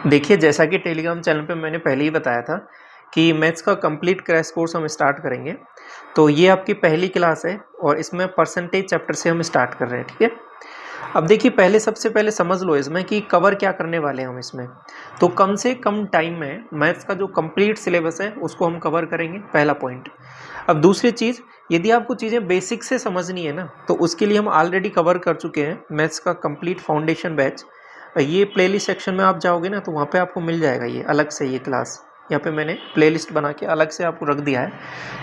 देखिए, जैसा कि टेलीग्राम चैनल पे मैंने पहले ही बताया था कि मैथ्स का कंप्लीट क्रैश कोर्स हम स्टार्ट करेंगे। तो ये आपकी पहली क्लास है और इसमें परसेंटेज चैप्टर से हम स्टार्ट कर रहे हैं, ठीक है। अब देखिए, सबसे पहले समझ लो इसमें कि कवर क्या करने वाले हैं हम इसमें। तो कम से कम टाइम में मैथ्स का जो कंप्लीट सिलेबस है उसको हम कवर करेंगे, पहला पॉइंट। अब दूसरी चीज़, यदि आपको चीज़ें बेसिक से समझनी है ना, तो उसके लिए हम ऑलरेडी कवर कर चुके हैं मैथ्स का कंप्लीट फाउंडेशन बैच। ये प्लेलिस्ट सेक्शन में आप जाओगे ना, तो वहाँ पे आपको मिल जाएगा ये अलग से ये क्लास। यहाँ पे मैंने प्लेलिस्ट बना के अलग से आपको रख दिया है।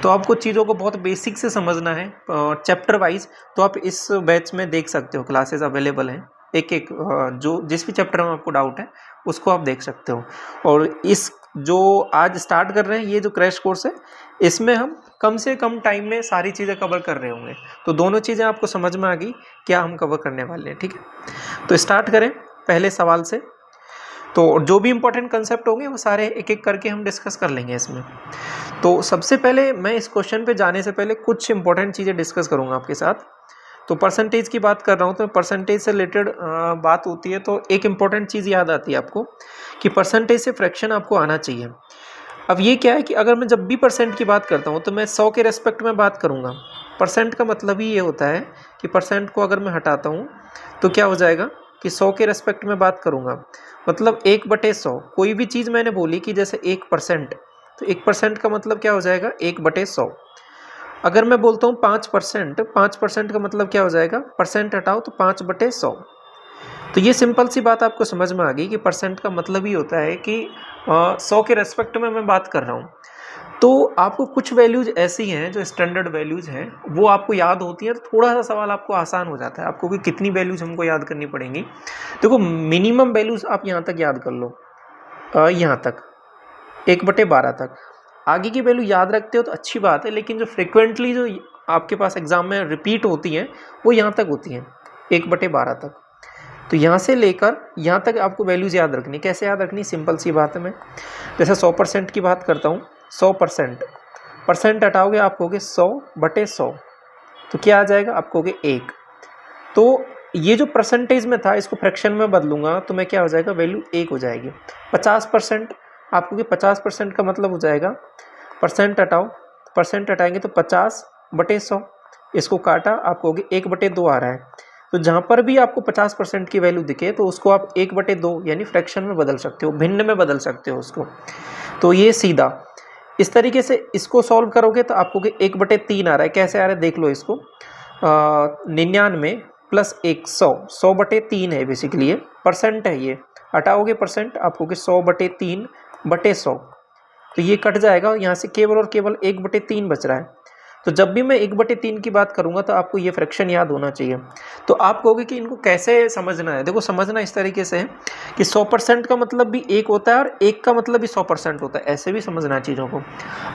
तो आपको चीज़ों को बहुत बेसिक से समझना है चैप्टर वाइज, तो आप इस बैच में देख सकते हो, क्लासेस अवेलेबल हैं। एक एक जो जिस भी चैप्टर में आपको डाउट है उसको आप देख सकते हो। और इस जो आज स्टार्ट कर रहे हैं ये जो क्रैश कोर्स है, इसमें हम कम से कम टाइम में सारी चीज़ें कवर कर रहे होंगे। तो दोनों चीज़ें आपको समझ में आ गई क्या हम कवर करने वाले हैं, ठीक है। तो स्टार्ट करें पहले सवाल से। तो जो भी इंपॉर्टेंट कंसेप्ट होंगे वो सारे एक एक करके हम डिस्कस कर लेंगे इसमें। तो सबसे पहले मैं इस क्वेश्चन पे जाने से पहले कुछ इंपॉर्टेंट चीज़ें डिस्कस करूँगा आपके साथ। तो परसेंटेज की बात कर रहा हूँ, तो परसेंटेज से रिलेटेड बात होती है तो एक इंपॉर्टेंट चीज़ याद आती है आपको कि परसेंटेज से फ्रैक्शन आपको आना चाहिए। अब ये क्या है कि अगर मैं जब भी परसेंट की बात करता हूँ तो मैं 100 के रेस्पेक्ट में बात करूँगा। परसेंट का मतलब ही ये होता है कि परसेंट को अगर मैं हटाता हूँ तो क्या हो जाएगा कि 100 के रेस्पेक्ट में बात करूँगा। मतलब 1/100 कोई भी चीज़ मैंने बोली कि जैसे 1%, तो 1% का मतलब क्या हो जाएगा 1/100। अगर मैं बोलता हूँ 5%, 5% का मतलब क्या हो जाएगा, परसेंट हटाओ तो 5/100। तो ये सिंपल सी बात आपको समझ में आ गई कि परसेंट का मतलब ही होता है कि 100 के रेस्पेक्ट में मैं बात कर रहा हूँ। तो आपको कुछ वैल्यूज़ ऐसी हैं जो स्टैंडर्ड वैल्यूज़ हैं, वो आपको याद होती हैं तो थोड़ा सा सवाल आपको आसान हो जाता है आपको कि कितनी वैल्यूज़ हमको याद करनी पड़ेंगी। देखो, मिनिमम वैल्यूज़ आप यहाँ तक याद कर लो, यहाँ तक 1/12 तक। आगे की वैल्यू याद रखते हो तो अच्छी बात है, लेकिन जो फ्रिक्वेंटली जो आपके पास एग्जाम में रिपीट होती हैं वो यहाँ तक होती हैं, 1/12 तक। तो यहाँ से लेकर यहाँ तक आपको वैल्यूज़ याद रखनी। कैसे याद रखनी, सिंपल सी बात है। मैं जैसे 100% की बात करता हूँ, 100%, परसेंट हटाओगे आप कहोगे 100/100, तो क्या आ जाएगा, आप कहोगे 1। तो ये जो परसेंटेज में था इसको फ्रैक्शन में बदलूंगा तो मैं क्या हो जाएगा, वैल्यू 1 हो जाएगी। 50%, आप कहोगे 50% का मतलब हो जाएगा, परसेंट हटाओ, परसेंट हटाएंगे तो 50/100, इसको काटा आप कहोगे 1/2 आ रहा है। तो जहाँ पर भी आपको 50% की वैल्यू दिखे तो उसको आप 1/2 यानी फ्रैक्शन में बदल सकते हो, भिन्न में बदल सकते हो उसको। तो ये सीधा इस तरीके से इसको सॉल्व करोगे तो आपको 1/3 आ रहा है। कैसे आ रहा है देख लो इसको, 99 प्लस 100, 100/3 है बेसिकली, ये परसेंट है। ये हटाओगे परसेंट, आपको 100/3/100, तो ये कट जाएगा, यहाँ से केवल और केवल 1/3 बच रहा है। तो जब भी मैं 1/3 की बात करूंगा तो आपको ये फ्रैक्शन याद होना चाहिए। तो आप कहोगे कि इनको कैसे समझना है, देखो समझना इस तरीके से है कि 100% का मतलब भी 1 होता है और 1 का मतलब भी 100% होता है, ऐसे भी समझना है चीज़ों को।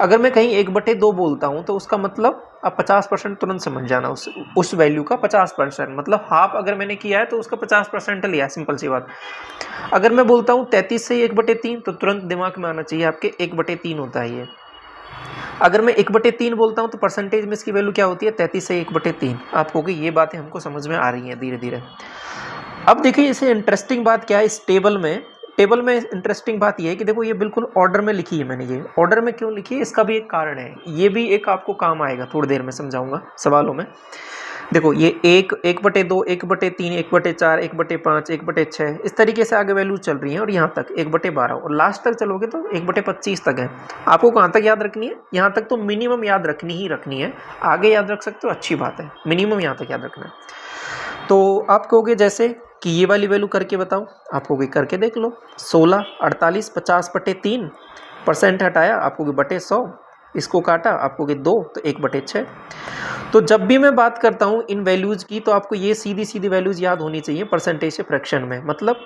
अगर मैं कहीं 1/2 बोलता हूँ तो उसका मतलब आप 50% तुरंत समझ जाना, उस वैल्यू का 50%, मतलब हाफ अगर मैंने किया है तो उसका 50% लिया, सिंपल सी बात। अगर मैं बोलता हूँ 33 से 1/3, तो तुरंत दिमाग में आना चाहिए आपके 1/3 होता है ये। अगर मैं 1/3 बोलता हूँ तो परसेंटेज में इसकी वैल्यू क्या होती है, 33 से 1/3। आप कहोगे ये बातें हमको समझ में आ रही हैं धीरे धीरे। अब देखिए इसे इंटरेस्टिंग बात क्या है, इस टेबल में इंटरेस्टिंग बात ये है कि देखो ये बिल्कुल ऑर्डर में लिखी है मैंने। ये ऑर्डर में क्यों लिखी है, इसका भी एक कारण है, ये भी एक आपको काम आएगा, थोड़ी देर में समझाऊंगा सवालों में। देखो ये 1/2, 1/3, 1/4, 1/5, 1/6, इस तरीके से आगे वैल्यू चल रही है और यहाँ तक 1/12, और लास्ट तक चलोगे तो 1/25 तक है। आपको कहाँ तक याद रखनी है, यहाँ तक तो मिनिमम याद रखनी ही रखनी है। आगे याद रख सकते हो, अच्छी बात है, मिनिमम यहाँ तक याद रखना है। तो आप कहोगे जैसे कि ये वाली वैल्यू करके बताओ, आप कहोगे करके देख लो, 16, 48, 50/3, परसेंट हटाया आप कहोगे 1/100, इसको काटा आप कहोगे 2, तो 1/6। तो जब भी मैं बात करता हूँ इन वैल्यूज़ की तो आपको ये सीधी सीधी वैल्यूज़ याद होनी चाहिए परसेंटेज से फ्रैक्शन में। मतलब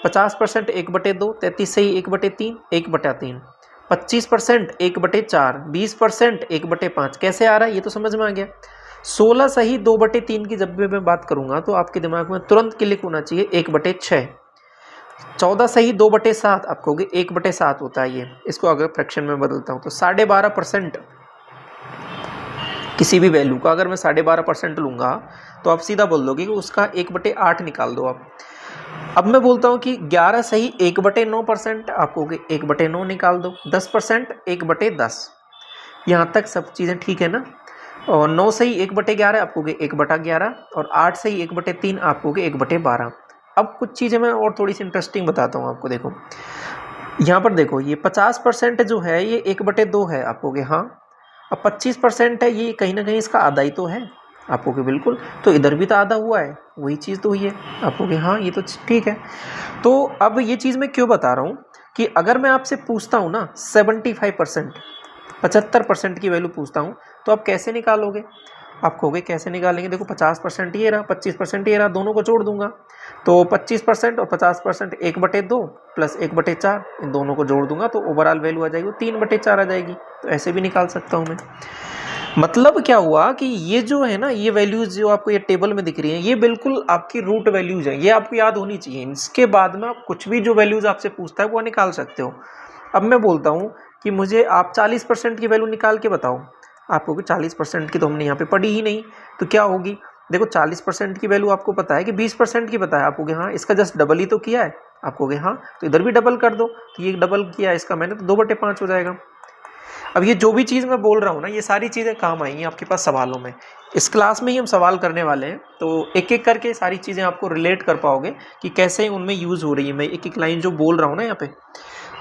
50% 1/2, 33 से ही 1/3, 1/3, 25% 1/4, 20% 1/5। कैसे आ रहा है ये तो समझ में आ गया। 16 सही 2/3 की जब भी मैं बात करूंगा तो आपके दिमाग में तुरंत क्लिक होना चाहिए 1/6। 14 सही 2/7, आप कहोगे 1/7 होता है ये। इसको अगर फ्रैक्शन में बदलता हूँ तो 12.5% किसी भी वैल्यू का अगर मैं 12.5% लूँगा तो आप सीधा बोल दोगे कि उसका 1/8 निकाल दो आप। अब मैं बोलता हूँ कि 11 सही 1/9%, आप कहोगे 1/9 निकाल दो, 10% 1/10, यहाँ तक सब चीज़ें ठीक है ना। और 9 सही 1/11, आप कहोगे 1/11, और 8 सही 1/3, आप कहोगे 1/12। अब कुछ चीज़ें मैं और थोड़ी सी इंटरेस्टिंग बताता हूँ आपको। देखो यहाँ पर देखो, ये 50% जो है ये 1/2 है, आप कहोगे हाँ। अब 25% है, ये कहीं ना कहीं इसका आधा ही तो है, आप कहोगे बिल्कुल। तो इधर भी तो आधा हुआ है, वही चीज़ तो हुई है, आप कहोगे हाँ ये तो ठीक है। तो अब ये चीज़ मैं क्यों बता रहा हूँ कि अगर मैं आपसे पूछता हूँ ना 75%, 75% की वैल्यू पूछता हूँ, तो आप कैसे निकालोगे? आप कहोगे कैसे निकालेंगे? देखो 50% ये रहा, 25% ये रहा, दोनों को जोड़ दूंगा, तो 25% और 50% 1/2 प्लस 1/4, इन दोनों को जोड़ दूंगा तो ओवरऑल वैल्यू आ जाएगी, वो 3/4 आ जाएगी। तो ऐसे भी निकाल सकता हूँ मैं। मतलब क्या हुआ कि ये जो है ना, ये वैल्यूज जो आपको ये टेबल में दिख रही हैं, ये बिल्कुल आपकी रूट वैल्यूज हैं, ये आपको याद होनी चाहिए। इसके बाद में आप कुछ भी जो वैल्यूज आपसे पूछता है वो निकाल सकते हो। अब मैं बोलता हूँ कि मुझे आप 40% की वैल्यू निकाल के बताओ, आप कहोगे 40% की तो हमने यहाँ पे पढ़ी ही नहीं, तो क्या होगी? देखो 40% की वैल्यू आपको पता है कि 20% की पता है, आप कहोगे हाँ इसका जस्ट डबल ही तो किया है, आप कहोगे हाँ, तो इधर भी डबल कर दो, तो ये डबल किया इसका मैंने, तो 2/5 हो जाएगा। अब ये जो भी चीज़ मैं बोल रहा हूँ ना, ये सारी चीज़ें काम आएंगी आपके पास सवालों में। इस क्लास में ही हम सवाल करने वाले हैं, तो एक एक करके सारी चीज़ें आपको रिलेट कर पाओगे कि कैसे उनमें यूज़ हो रही है। मैं एक एक लाइन जो बोल रहा हूँ ना यहाँ पे,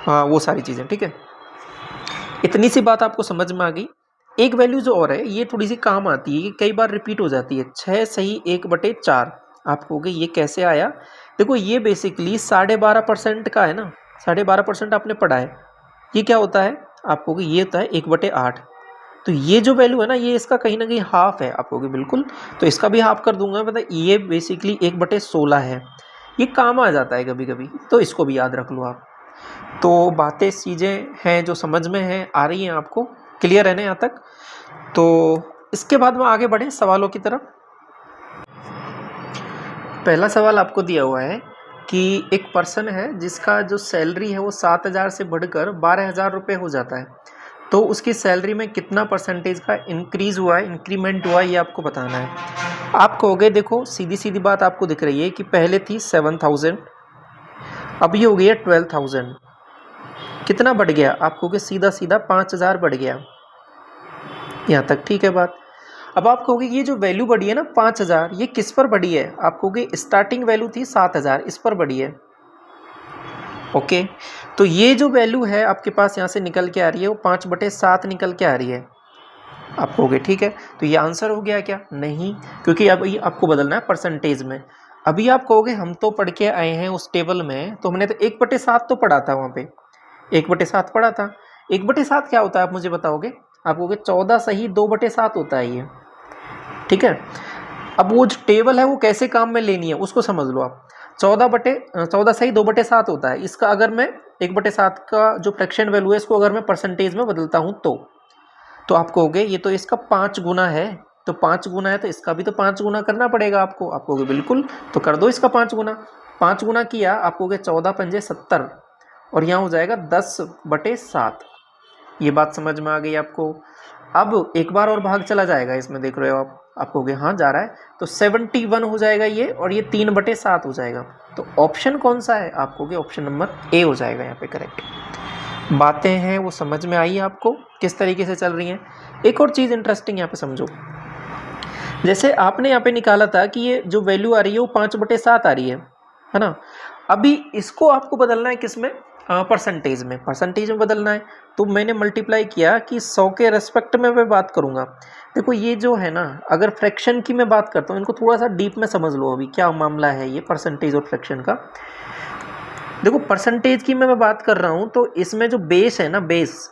हाँ वो सारी चीज़ें, ठीक है। इतनी सी बात आपको समझ में आ गई। एक वैल्यू जो और है, ये थोड़ी सी काम आती है, ये कई बार रिपीट हो जाती है। 6 सही 1/4, आप कहोगे ये कैसे आया? देखो ये बेसिकली 12.5% का है ना, 12.5% आपने पढ़ा है। ये क्या होता है? आप कहोगे ये होता है 1/8। तो ये जो वैल्यू है ना, ये इसका कहीं ना कहीं हाफ है, आप कहोगे बिल्कुल, तो इसका भी हाफ कर दूंगा, मतलब ये बेसिकली 1/16 है। ये काम आ जाता है कभी कभी, तो इसको भी याद रख लो आप। तो बातें चीज़ें हैं जो समझ में हैं, आ रही हैं आपको, क्लियर है ना यहाँ तक? तो इसके बाद में आगे बढ़े सवालों की तरफ। पहला सवाल आपको दिया हुआ है कि एक पर्सन है जिसका जो सैलरी है वो 7,000 से बढ़कर 12,000 रुपये हो जाता है, तो उसकी सैलरी में कितना परसेंटेज का इंक्रीज हुआ है, इंक्रीमेंट हुआ है, ये आपको बताना है। आप कहोगे देखो सीधी सीधी बात आपको दिख रही है कि पहले थी 7,000, अभी हो गई है 12,000, कितना बढ़ गया? आप कहोगे सीधा सीधा 5,000 बढ़ गया। यहाँ तक ठीक है बात। अब आप कहोगे ये जो वैल्यू बढ़ी है ना 5,000, ये किस पर बढ़ी है? आप कहोगे स्टार्टिंग वैल्यू थी 7,000, इस पर बढ़ी है। ओके, तो ये जो वैल्यू है आपके पास यहाँ से निकल के आ रही है, वो 5/7 निकल के आ रही है। आप कहोगे ठीक है, तो ये आंसर हो गया क्या? नहीं, क्योंकि अब ये आपको बदलना है परसेंटेज में। अभी आप कहोगे हम तो पढ़ के आए हैं उस टेबल में, तो हमने तो 1/7 तो पढ़ा था, वहाँ पे 1/7 पढ़ा था। 1/7 क्या होता है आप मुझे बताओगे? आप कहोगे 14 सही 2/7 होता है ये, ठीक है। अब वो जो टेबल है वो कैसे काम में लेनी है उसको समझ लो आप। 14 सही 2/7 होता है, इसका अगर मैं 1/7 का जो फ्रैक्शन वैल्यू है, इसको अगर मैं परसेंटेज में बदलता हूँ तो आप कहोगे ये तो इसका 5 गुना है, तो 5 गुना है तो इसका भी तो 5 गुना करना पड़ेगा आपको। आप कहोगे बिल्कुल, तो कर दो इसका 5 गुना। 5 गुना किया, आप कहोगे 14 पंजे 70, और यहाँ हो जाएगा 10/7। ये बात समझ में आ गई आपको? अब एक बार और भाग चला जाएगा इसमें, देख रहे हो आप कहोगे हाँ जा रहा है, तो 71 हो जाएगा ये, और ये 3/7 हो जाएगा। तो ऑप्शन कौन सा है? आप कहोगे ऑप्शन नंबर ए हो जाएगा यहाँ पे करेक्ट। बातें हैं वो समझ में आई आपको किस तरीके से चल रही हैं? एक और चीज़ इंटरेस्टिंग यहाँ पे समझो, जैसे आपने यहाँ पे निकाला था कि ये जो वैल्यू आ रही है वो 5/7 आ रही है ना। अभी इसको आपको बदलना है किस में? परसेंटेज में, परसेंटेज में बदलना है। तो मैंने मल्टीप्लाई किया कि 100 के रेस्पेक्ट में मैं बात करूँगा। देखो ये जो है ना, अगर फ्रैक्शन की मैं बात करता हूँ, इनको थोड़ा सा डीप में समझ लो अभी क्या मामला है ये परसेंटेज और फ्रैक्शन का। देखो परसेंटेज की मैं बात कर रहा हूँ, तो इसमें जो बेस है ना, बेस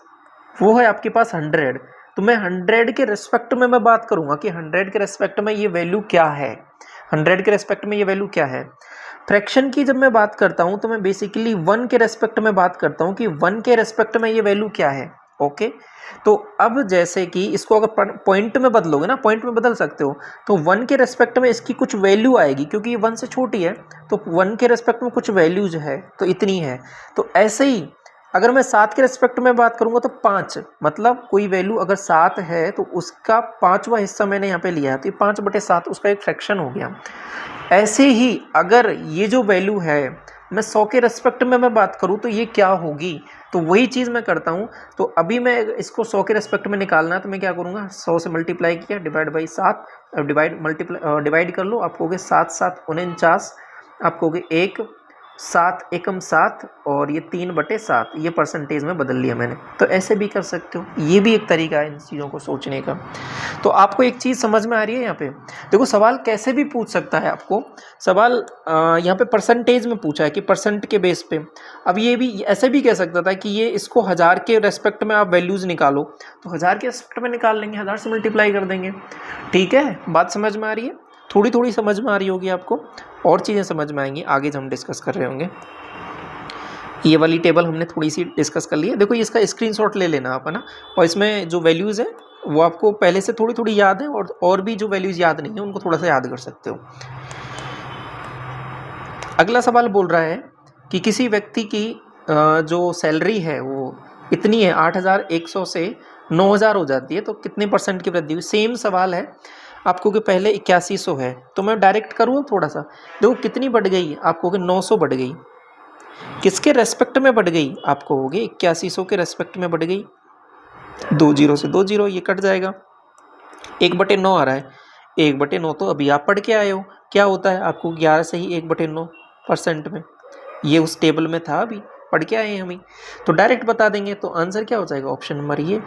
वो है आपके पास 100, तो मैं 100 के रेस्पेक्ट में मैं बात करूंगा कि 100 के रेस्पेक्ट में ये वैल्यू क्या है, 100 के रेस्पेक्ट में ये वैल्यू क्या है। फ्रैक्शन की जब मैं बात करता हूं तो मैं बेसिकली 1 के रेस्पेक्ट में बात करता हूं कि 1 के रेस्पेक्ट में ये वैल्यू क्या है। ओके, तो अब जैसे कि इसको अगर पॉइंट में बदलोगे ना, पॉइंट में बदल सकते हो, तो 1 के रेस्पेक्ट में इसकी कुछ वैल्यू आएगी, क्योंकि ये 1 से छोटी है, तो 1 के रेस्पेक्ट में कुछ वैल्यू जो है तो इतनी है। तो ऐसे ही अगर मैं 7 के रेस्पेक्ट में बात करूंगा तो 5, मतलब कोई वैल्यू अगर 7 है तो उसका 5वां हिस्सा मैंने यहाँ पे लिया है, तो ये 5/7 उसका एक फ्रैक्शन हो गया। ऐसे ही अगर ये जो वैल्यू है मैं 100 के रेस्पेक्ट में मैं बात करूँ तो ये क्या होगी, तो वही चीज़ मैं करता हूँ। तो अभी मैं इसको 100 के रेस्पेक्ट में निकालना है तो मैं क्या करूँगा, 100 से मल्टीप्लाई किया, डिवाइड बाई 7, डिवाइड कर लो, आप कहोगे 7 7 49, आप कहोगे 1 7 एकम 7 और ये 3/7, ये परसेंटेज में बदल लिया मैंने। तो ऐसे भी कर सकते हो, ये भी एक तरीका है इन चीज़ों को सोचने का। तो आपको एक चीज़ समझ में आ रही है यहाँ पे, देखो सवाल कैसे भी पूछ सकता है आपको। सवाल यहाँ पे परसेंटेज में पूछा है कि परसेंट के बेस पे। अब ये भी ऐसे भी कह सकता था कि ये इसको 1000 के रेस्पेक्ट में आप वैल्यूज़ निकालो, तो 1000 के रेस्पेक्ट में निकाल लेंगे, 1000 से मल्टीप्लाई कर देंगे। ठीक है, बात समझ में आ रही है, थोड़ी थोड़ी समझ में आ रही होगी आपको, और चीज़ें समझ में आएंगी आगे जब हम डिस्कस कर रहे होंगे। ये वाली टेबल हमने थोड़ी सी डिस्कस कर ली है, देखो इसका स्क्रीनशॉट ले लेना आप, है ना। और इसमें जो वैल्यूज़ है वो आपको पहले से थोड़ी थोड़ी याद है, और भी जो वैल्यूज़ याद नहीं है उनको थोड़ा सा याद कर सकते हो। अगला सवाल बोल रहा है कि किसी व्यक्ति की जो सैलरी है वो इतनी है, 8100 से 9000 हो जाती है, तो कितने % की वृद्धि हुई। सेम सवाल है आपको कि पहले 8100 है, तो मैं डायरेक्ट करूँ थोड़ा सा, देखो कितनी बढ़ गई, आप कहोगे 900 बढ़ गई। किसके रेस्पेक्ट में बढ़ गई, आप कहोगे 8100 के रेस्पेक्ट में बढ़ गई। 2 0 से 2 0 ये कट जाएगा, 1/9 आ रहा है, 1/9 तो अभी आप पढ़ के आए हो क्या होता है, आपको 11 से ही 1/9% में, ये उस टेबल में था, अभी पढ़ के आए हैं हम ही, तो डायरेक्ट बता देंगे। तो आंसर क्या हो जाएगा, ऑप्शन नंबर ये।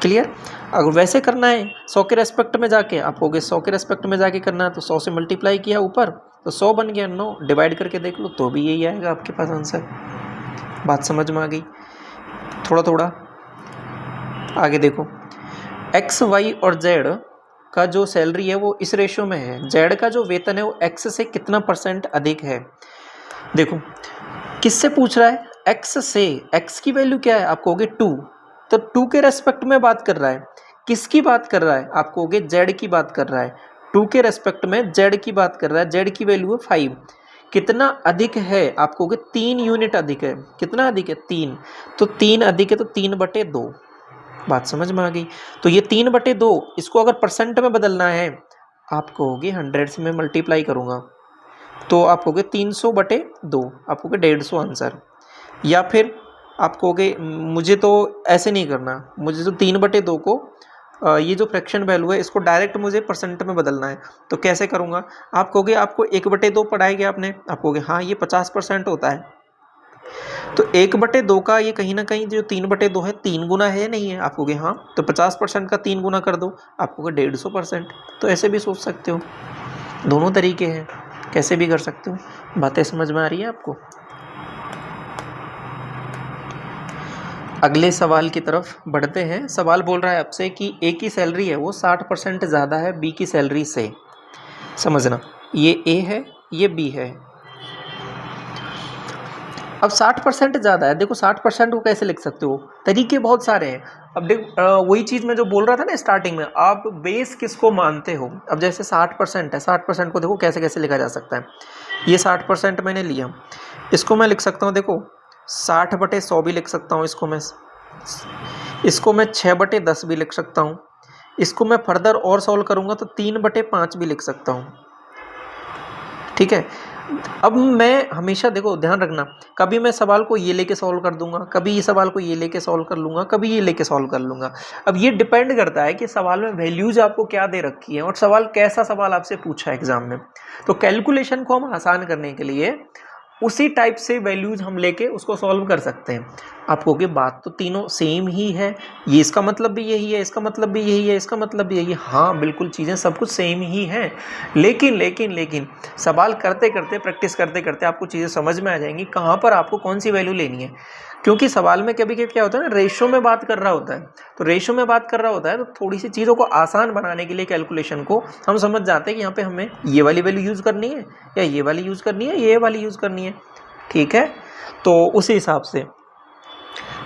क्लियर। अगर वैसे करना है 100 के रेस्पेक्ट में जाके, आप कहोगे 100 के रेस्पेक्ट में जाके करना है, तो 100 से मल्टीप्लाई किया ऊपर तो 100 बन गया, 9 डिवाइड करके देख लो तो भी यही आएगा आपके पास आंसर। बात समझ में आ गई। थोड़ा थोड़ा आगे देखो, एक्स वाई और जेड का जो सैलरी है वो इस रेशियो में है, जेड का जो वेतन है वो एक्स से कितना % अधिक है। देखो किससे पूछ रहा है, एक्स से, एक्स की वैल्यू क्या है, आप कहोगे 2, तो 2 के रेस्पेक्ट में बात कर रहा है, किसकी बात कर रहा है, आप कहोगे जेड की बात कर रहा है, 2 के रेस्पेक्ट में जेड की बात कर रहा है, जेड की वैल्यू है 5, कितना अधिक है, आप कहोगे 3 यूनिट अधिक है, कितना अधिक है 3, तो 3 अधिक है तो 3/2। बात समझ में आ गई। तो ये 3/2 इसको अगर % में बदलना है, आप कहोगे 100 से मैं मल्टीप्लाई करूँगा, तो आप कहोगे 300/2, आप कहोगे 150 आंसर। या फिर आप कहोगे मुझे तो ऐसे नहीं करना, मुझे तो 3/2 को ये जो फ्रैक्शन वैल्यू है इसको डायरेक्ट मुझे % में बदलना है, तो कैसे करूँगा, आप कहोगे आपको 1/2 पढ़ाया गया आपने, आप कहोगे हाँ ये 50% होता है, तो 1/2 का ये कहीं ना कहीं जो 3/2 है 3 गुना है नहीं है, आप कहोगे हाँ, तो 50% का 3 गुना कर दो, आप कहोगे 150%। तो ऐसे भी सोच सकते हो, दोनों तरीके हैं, कैसे भी कर सकते हो। बातें समझ में आ रही है आपको। अगले सवाल की तरफ बढ़ते हैं। सवाल बोल रहा है आपसे कि ए की सैलरी है वो 60% ज़्यादा है बी की सैलरी से। समझना, ये ए है ये बी है। अब 60% ज़्यादा है, देखो 60% को कैसे लिख सकते हो, तरीके बहुत सारे हैं। अब देखो वही चीज़ मैं जो बोल रहा था ना स्टार्टिंग में, आप बेस किसको मानते हो। अब जैसे 60% है, 60% को देखो कैसे कैसे लिखा जा सकता है। ये 60% मैंने लिया, इसको मैं लिख सकता हूँ, देखो 60/100 भी लिख सकता हूँ, इसको मैं 6/10 भी लिख सकता हूँ। इसको मैं फर्दर और सॉल्व करूँगा तो 3/5 भी लिख सकता हूँ। ठीक है। अब मैं हमेशा देखो ध्यान रखना, कभी मैं सवाल को ये लेके सॉल्व कर दूंगा, कभी ये सवाल को ये लेके सॉल्व कर लूँगा, कभी ये लेके सॉल्व कर लूँगा। अब ये डिपेंड करता है कि सवाल में वैल्यूज आपको क्या दे रखी है और सवाल कैसा सवाल आपसे पूछा है एग्जाम में। तो कैलकुलेशन को हम आसान करने के लिए उसी टाइप से वैल्यूज हम लेके उसको सॉल्व कर सकते हैं। आप कहोगे बात तो तीनों सेम ही है, ये इसका मतलब भी यही है, इसका मतलब भी यही है, इसका मतलब भी यही है। हाँ बिल्कुल, चीज़ें सब कुछ सेम ही हैं, लेकिन सवाल करते करते, प्रैक्टिस करते करते आपको चीज़ें समझ में आ जाएंगी कहाँ पर आपको कौन सी वैल्यू लेनी है। क्योंकि सवाल में कभी कभी क्या होता है ना, रेशो में बात कर रहा होता है, तो रेशो में बात कर रहा होता है तो थोड़ी सी चीज़ों को आसान बनाने के लिए कैलकुलेशन को हम समझ जाते हैं कि यहाँ पे हमें ये वाली वैल्यू यूज़ करनी है या ये वाली यूज़ करनी है, ये वाली यूज़ करनी है। ठीक है, तो उसी हिसाब से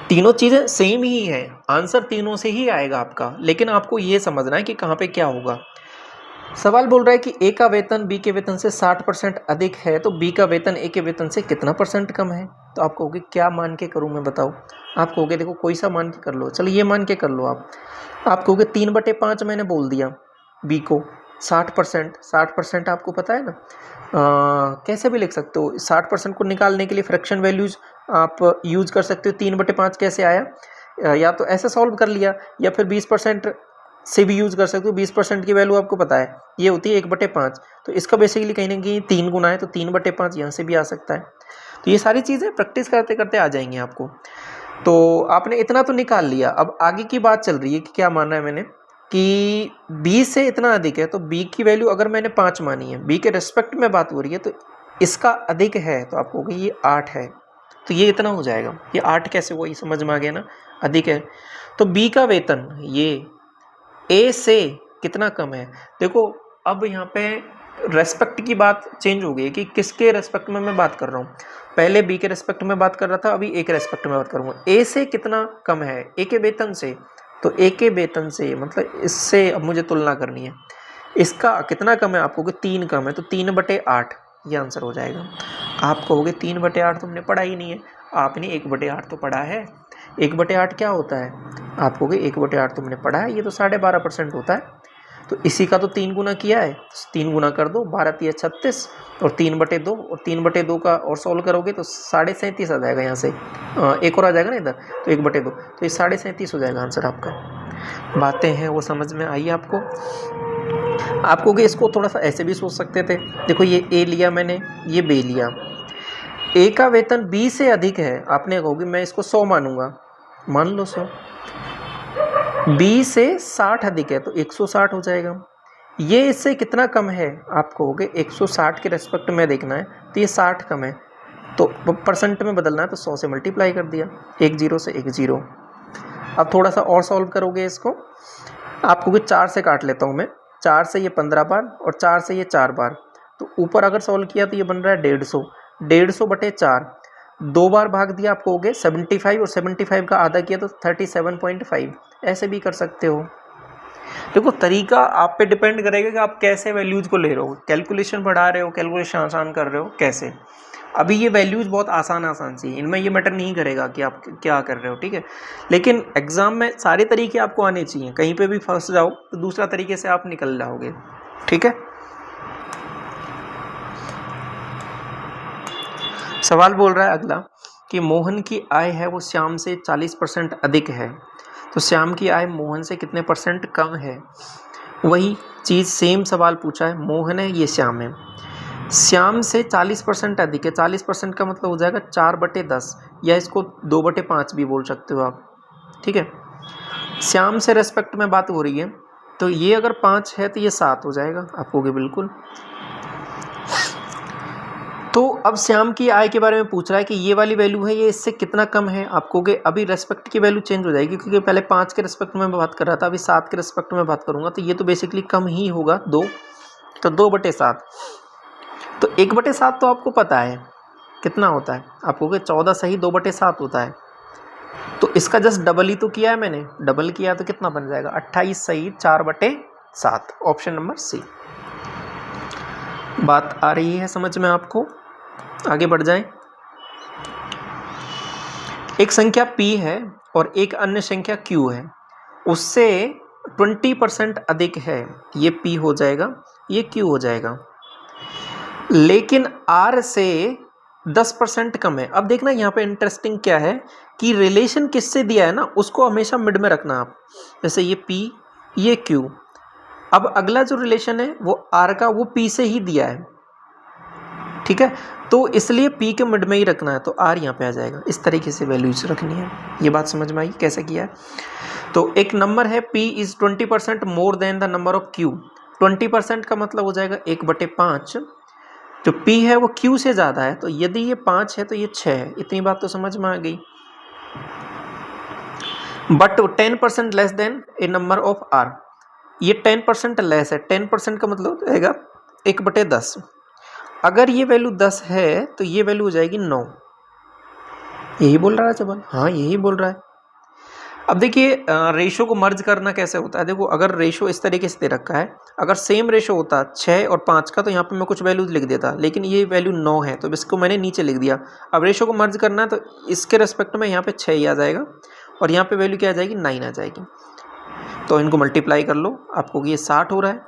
तीनों चीज़ें सेम ही है, आंसर तीनों से ही आएगा आपका, लेकिन आपको ये समझना है कि कहाँ पे क्या होगा। सवाल बोल रहा है कि ए का वेतन बी के वेतन से 60% अधिक है, तो बी का वेतन ए के वेतन से कितना % कम है। तो आप कहोगे क्या मान के करूँ मैं, बताओ। आप कहोगे देखो कोई सा मान के कर लो, चलो ये मान के कर लो आप कहोगे 3/5 मैंने बोल दिया बी को, 60%, 60% आपको पता है ना, कैसे भी लिख सकते हो। 60% को निकालने के लिए फ्रैक्शन वैल्यूज आप यूज कर सकते हो। 3/5 कैसे आया, या तो ऐसे सॉल्व कर लिया, या फिर 20% से भी यूज कर सकते हो। 20% की वैल्यू आपको पता है ये होती है 1/5, तो इसका बेसिकली कहीं ना कहीं 3 गुना है, तो 3/5 यहाँ से भी आ सकता है। तो ये सारी चीज़ें प्रैक्टिस करते करते आ जाएंगी आपको। तो आपने इतना तो निकाल लिया, अब आगे की बात चल रही है कि क्या मानना है मैंने कि b से इतना अधिक है, तो b की वैल्यू अगर मैंने 5 मानी है, b के रेस्पेक्ट में बात हो रही है, तो इसका अधिक है, तो आपको होगा ये 8 है, तो ये इतना हो जाएगा। ये 8 कैसे हुआ, ये समझ में आ गया ना, अधिक है। तो b का वेतन ये a से कितना कम है। देखो अब यहाँ पे रेस्पेक्ट की बात चेंज हो गई है कि किसके रेस्पेक्ट में मैं बात कर रहा हूँ। पहले बी के रेस्पेक्ट में बात कर रहा था, अभी ए के रेस्पेक्ट में बात करूँगा। ए से कितना कम है, ए के वेतन से, तो ए के वेतन से मतलब इससे अब मुझे तुलना करनी है। इसका कितना कम है, आप कहोगे 3 कम है, तो 3/8 ये आंसर हो जाएगा। आप कहोगे 3/8 तुमने पढ़ा ही नहीं है, आपने 1/8 तो पढ़ा है। 1/8 क्या होता है, आप कहोगे 1/8 तुमने पढ़ा है, ये तो 12.5% होता है। तो इसी का तो 3 गुना किया है, 3 गुना कर दो, 12×3 = 36, और 3/2, और 3/2 का और सॉल्व करोगे तो 37.5 आ जाएगा। यहाँ से एक और आ जाएगा ना इधर, तो 1/2, तो ये 37.5 हो जाएगा आंसर आपका। बातें हैं वो समझ में आई आपको। आप कहोगे इसको थोड़ा सा ऐसे भी सोच सकते थे, देखो ये ए लिया मैंने, ये बी लिया, ए का वेतन बी से अधिक है, आपने कहोगे मैं इसको 100 मानूंगा, मान लो 100। बी से 60 अधिक है, तो 160 हो जाएगा। ये इससे कितना कम है, आप कहोगे 160 के रेस्पेक्ट में देखना है, तो ये 60 कम है, तो परसेंट में बदलना है, तो 100 से मल्टीप्लाई कर दिया, 1 0 से 1 0। अब थोड़ा सा और सॉल्व करोगे इसको, आप कहोगे 4 से काट लेता हूँ मैं, 4 से ये 15 बार, और 4 से ये 4 बार, तो ऊपर अगर सॉल्व किया तो ये बन रहा है 150, 150/4, 2 बार भाग दिया, आप कहोगे 75, और 75 का आधा किया तो 37.5, ऐसे भी कर सकते हो। देखो तरीका आप पे डिपेंड करेगा कि आप कैसे वैल्यूज को ले रहे हो, कैलकुलेशन बढ़ा रहे हो, कैलकुलेशन आसान कर रहे हो, कैसे। अभी ये वैल्यूज बहुत आसान सी, इनमें ये मैटर नहीं करेगा कि आप क्या कर रहे हो, ठीक है। लेकिन एग्जाम में सारे तरीके आपको आने चाहिए, कहीं पे भी फंस जाओ तो दूसरा तरीके से आप निकल जाओगे, ठीक है। सवाल बोल रहा है अगला कि मोहन की आय है वो श्याम से 40% अधिक है, तो श्याम की आय मोहन से कितने परसेंट कम है। वही चीज़ सेम सवाल पूछा है, मोहन है ये श्याम है, श्याम से 40% अधिक है, 40% का मतलब हो जाएगा 4/10, या इसको 2/5 भी बोल सकते हो आप, ठीक है। श्याम से रेस्पेक्ट में बात हो रही है, तो ये अगर 5 है तो ये 7 हो जाएगा, आप कहोगे बिल्कुल। तो अब श्याम की आय के बारे में पूछ रहा है कि ये वाली वैल्यू है, ये इससे कितना कम है। आप कहोगे अभी रेस्पेक्ट की वैल्यू चेंज हो जाएगी, क्योंकि पहले 5 के रेस्पेक्ट में बात कर रहा था, अभी 7 के रेस्पेक्ट में बात करूंगा, तो ये तो बेसिकली कम ही होगा 2, तो 2/7। तो 1/7 तो आपको पता है कितना होता है, आप कहोगे 14 सही 2/7 होता है, तो इसका जस्ट डबल ही तो किया है मैंने, डबल किया तो कितना बन जाएगा 28 सही 4/7, ऑप्शन नंबर सी। बात आ रही है समझ में आपको, आगे बढ़ जाएं। एक संख्या p है और एक अन्य संख्या q है, उससे 20% अधिक है, ये p हो जाएगा, ये q हो जाएगा, लेकिन r से 10% कम है। अब देखना यहाँ पे इंटरेस्टिंग क्या है कि रिलेशन किससे दिया है ना, उसको हमेशा मिड में रखना आप, जैसे ये p ये q। अब अगला जो रिलेशन है वो r का, वो p से ही दिया है, ठीक है, तो इसलिए p के मिड में ही रखना है, तो r यहाँ पे आ जाएगा। इस तरीके से वैल्यूज रखनी है, ये बात समझ में आई कैसे किया है। तो एक नंबर है p is 20% more than the number of q, 20% का मतलब हो जाएगा 1/5, जो p है वो q से ज़्यादा है, तो यदि ये 5 है तो ये 6 है, इतनी बात तो समझ में आ गई। But 10% less than A number of r, ये 10% लेस है, 10% का मतलब हो जाएगा 1/10। अगर ये वैल्यू 10 है तो ये वैल्यू हो जाएगी 9, यही बोल रहा है सवाल, हाँ यही बोल रहा है। अब देखिए रेशो को मर्ज करना कैसे होता है। देखो अगर रेशो इस तरीके से दे रखा है, अगर सेम रेशो होता 6 और 5 का तो यहाँ पे मैं कुछ वैल्यूज लिख देता, लेकिन ये वैल्यू 9 है तो इसको मैंने नीचे लिख दिया। अब रेशो को मर्ज करना है तो इसके रेस्पेक्ट में यहाँ पे 6 ही आ जाएगा और यहाँ पे वैल्यू क्या आ जाएगी 9 आ जाएगी। तो इनको मल्टीप्लाई कर लो, आपको ये 60 हो रहा है,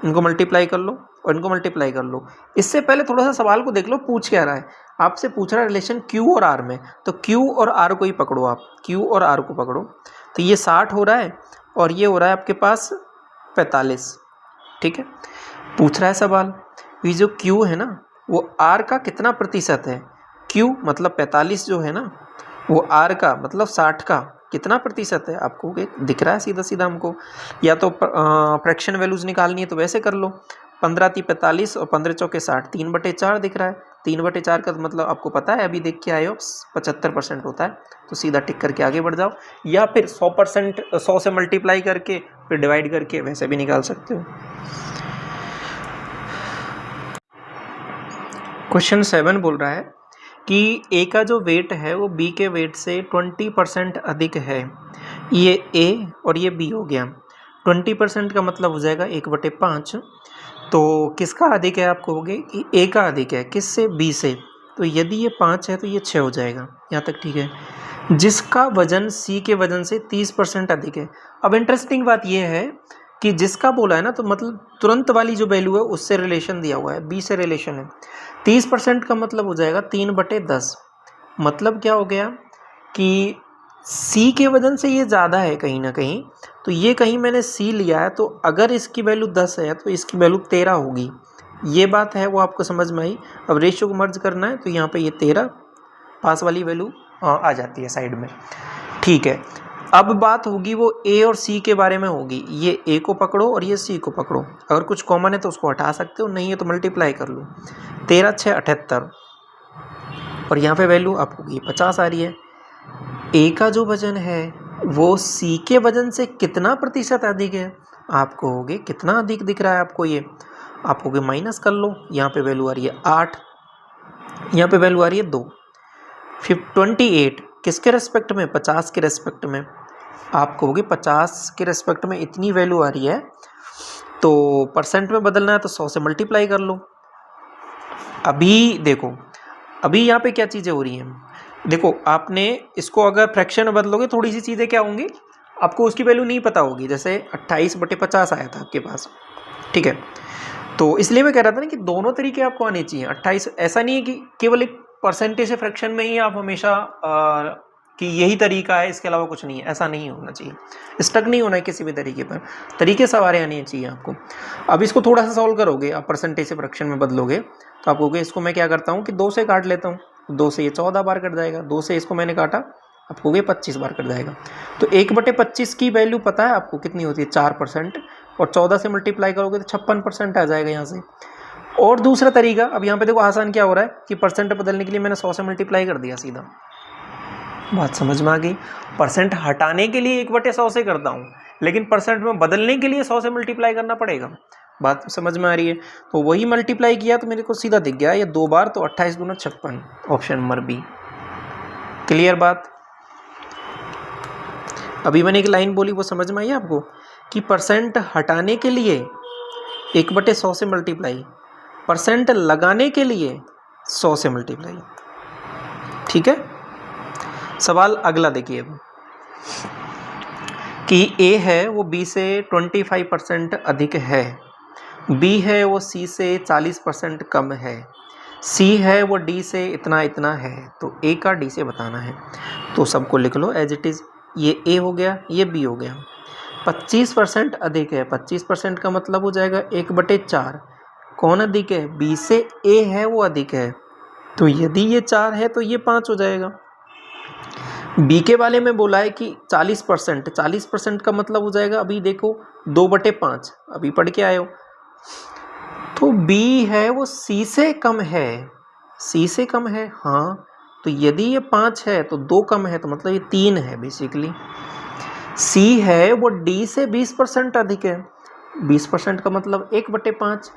इनको मल्टीप्लाई कर लो और इनको मल्टीप्लाई कर लो। इससे पहले थोड़ा सा सवाल को देख लो पूछ क्या रहा है, आपसे पूछ रहा है रिलेशन Q और R में, तो Q और R को ही पकड़ो आप, Q और R को पकड़ो। तो ये 60 हो रहा है और ये हो रहा है आपके पास 45, ठीक है। पूछ रहा है सवाल ये जो Q है ना वो R का कितना प्रतिशत है, Q मतलब 45 जो है ना वो R का मतलब 60 का कितना प्रतिशत है, आपको दिख रहा है सीधा सीधा हमको। या तो फ्रैक्शन वैल्यूज निकालनी है तो वैसे कर लो, 15 × 45 और 15 × 4 = 60, 3/4 दिख रहा है। 3/4 का मतलब आपको पता है, अभी देख के आए हो 75% होता है, तो सीधा टिक करके आगे बढ़ जाओ। या फिर 100% 100 से मल्टीप्लाई करके फिर डिवाइड करके वैसे भी निकाल सकते हो। क्वेश्चन 7 बोल रहा है कि ए का जो वेट है वो बी के वेट से 20% अधिक है। ये ए और ये बी हो गया। 20% का मतलब हो जाएगा 1/5। तो किसका अधिक है, आप कहोगे कि ए का अधिक है, किससे, बी से। तो यदि ये 5 है तो ये 6 हो जाएगा, यहाँ तक ठीक है। जिसका वजन सी के वजन से 30% अधिक है। अब इंटरेस्टिंग बात यह है कि जिसका बोला है ना, तो मतलब तुरंत वाली जो वैल्यू है उससे रिलेशन दिया हुआ है, बी से रिलेशन है। 30% का मतलब हो जाएगा 3/10। मतलब क्या हो गया कि सी के वजन से ये ज़्यादा है कहीं ना कहीं, तो ये कहीं मैंने सी लिया है, तो अगर इसकी वैल्यू 10 है तो इसकी वैल्यू 13 होगी। ये बात है वो आपको समझ में आई। अब रेशियो को मर्ज करना है तो यहाँ पे ये 13 पास वाली वैल्यू आ जाती है साइड में, ठीक है। अब बात होगी वो ए और सी के बारे में होगी। ये ए को पकड़ो और ये सी को पकड़ो, अगर कुछ कॉमन है तो उसको हटा सकते हो, नहीं है तो मल्टीप्लाई कर लो। 13 × 6 = 78 और यहाँ पे वैल्यू आपको ये 50 आ रही है। ए का जो वजन है वो सी के वजन से कितना प्रतिशत अधिक है, आप कहोगे कितना अधिक दिख रहा है आपको, ये आप कहोगे माइनस कर लो। यहाँ पे वैल्यू आ रही है 8, यहाँ पे वैल्यू आ रही है 2। फिर 28 किसके रेस्पेक्ट में, 50 के रेस्पेक्ट में। आप कहोगे 50 के रेस्पेक्ट में इतनी वैल्यू आ रही है तो परसेंट में बदलना है तो 100 से मल्टीप्लाई कर लो। अभी देखो अभी यहाँ पे क्या चीज़ें हो रही हैं, देखो आपने इसको अगर फ्रैक्शन में बदलोगे थोड़ी सी चीज़ें क्या होंगी, आपको उसकी वैल्यू नहीं पता होगी। जैसे 28/50 आया था आपके पास, ठीक है। तो इसलिए मैं कह रहा था ना कि दोनों तरीके आपको आने चाहिए। 28 ऐसा नहीं है कि केवल एक परसेंटेज से फ्रैक्शन में ही आप हमेशा कि यही तरीका है इसके अलावा कुछ नहीं है, ऐसा नहीं होना चाहिए। स्टक नहीं होना है किसी भी तरीके पर, तरीके सवारे आने चाहिए आपको। अब इसको थोड़ा सा सॉल्व करोगे, आप परसेंटेज से फ्रैक्शन में बदलोगे तो आप कहोगे इसको मैं क्या करता हूँ कि 2 से काट लेता हूँ, 2 से ये 14 बार कट जाएगा, 2 से इसको मैंने काटा, आप कहोगे 25 बार कट जाएगा। तो 1/25 की वैल्यू पता है आपको कितनी होती है, 4%, और 14 से मल्टीप्लाई करोगे तो 56% आ जाएगा यहाँ से। और दूसरा तरीका, अब यहाँ पे देखो आसान क्या हो रहा है कि परसेंट बदलने के लिए मैंने 100 से मल्टीप्लाई कर दिया सीधा, बात समझ में आ गई। परसेंट हटाने के लिए 1/100 से करता हूँ, लेकिन परसेंट में बदलने के लिए 100 से मल्टीप्लाई करना पड़ेगा, बात समझ में आ रही है। तो वही मल्टीप्लाई किया तो मेरे को सीधा दिख गया ये 2 बार, तो 28 × 56, ऑप्शन नंबर बी। क्लियर बात। अभी मैंने एक लाइन बोली वो समझ में आई आपको कि परसेंट हटाने के लिए 1/100 से मल्टीप्लाई, परसेंट लगाने के लिए 100 से मल्टीप्लाई, ठीक है। सवाल अगला देखिए अब कि ए है वो बी से 25% अधिक है, बी है वो सी से 40% कम है, सी है वो डी से इतना इतना है, तो ए का डी से बताना है। तो सबको लिख लो एज इट इज़, ये ए हो गया, ये बी हो गया। 25% अधिक है, 25% का मतलब हो जाएगा 1/4। कौन अधिक है, बी से ए है वो अधिक है, तो यदि ये 4 है तो ये 5 हो जाएगा। बी के वाले में बोला है कि 40%, 40% का मतलब हो जाएगा, अभी देखो 2/5, अभी पढ़ के आए हो। तो बी है वो सी से कम है, सी से कम है, हाँ। तो यदि ये 5 है तो 2 कम है, तो मतलब ये 3 है बेसिकली। सी है वो डी से 20% अधिक है, 20% का मतलब 1/5।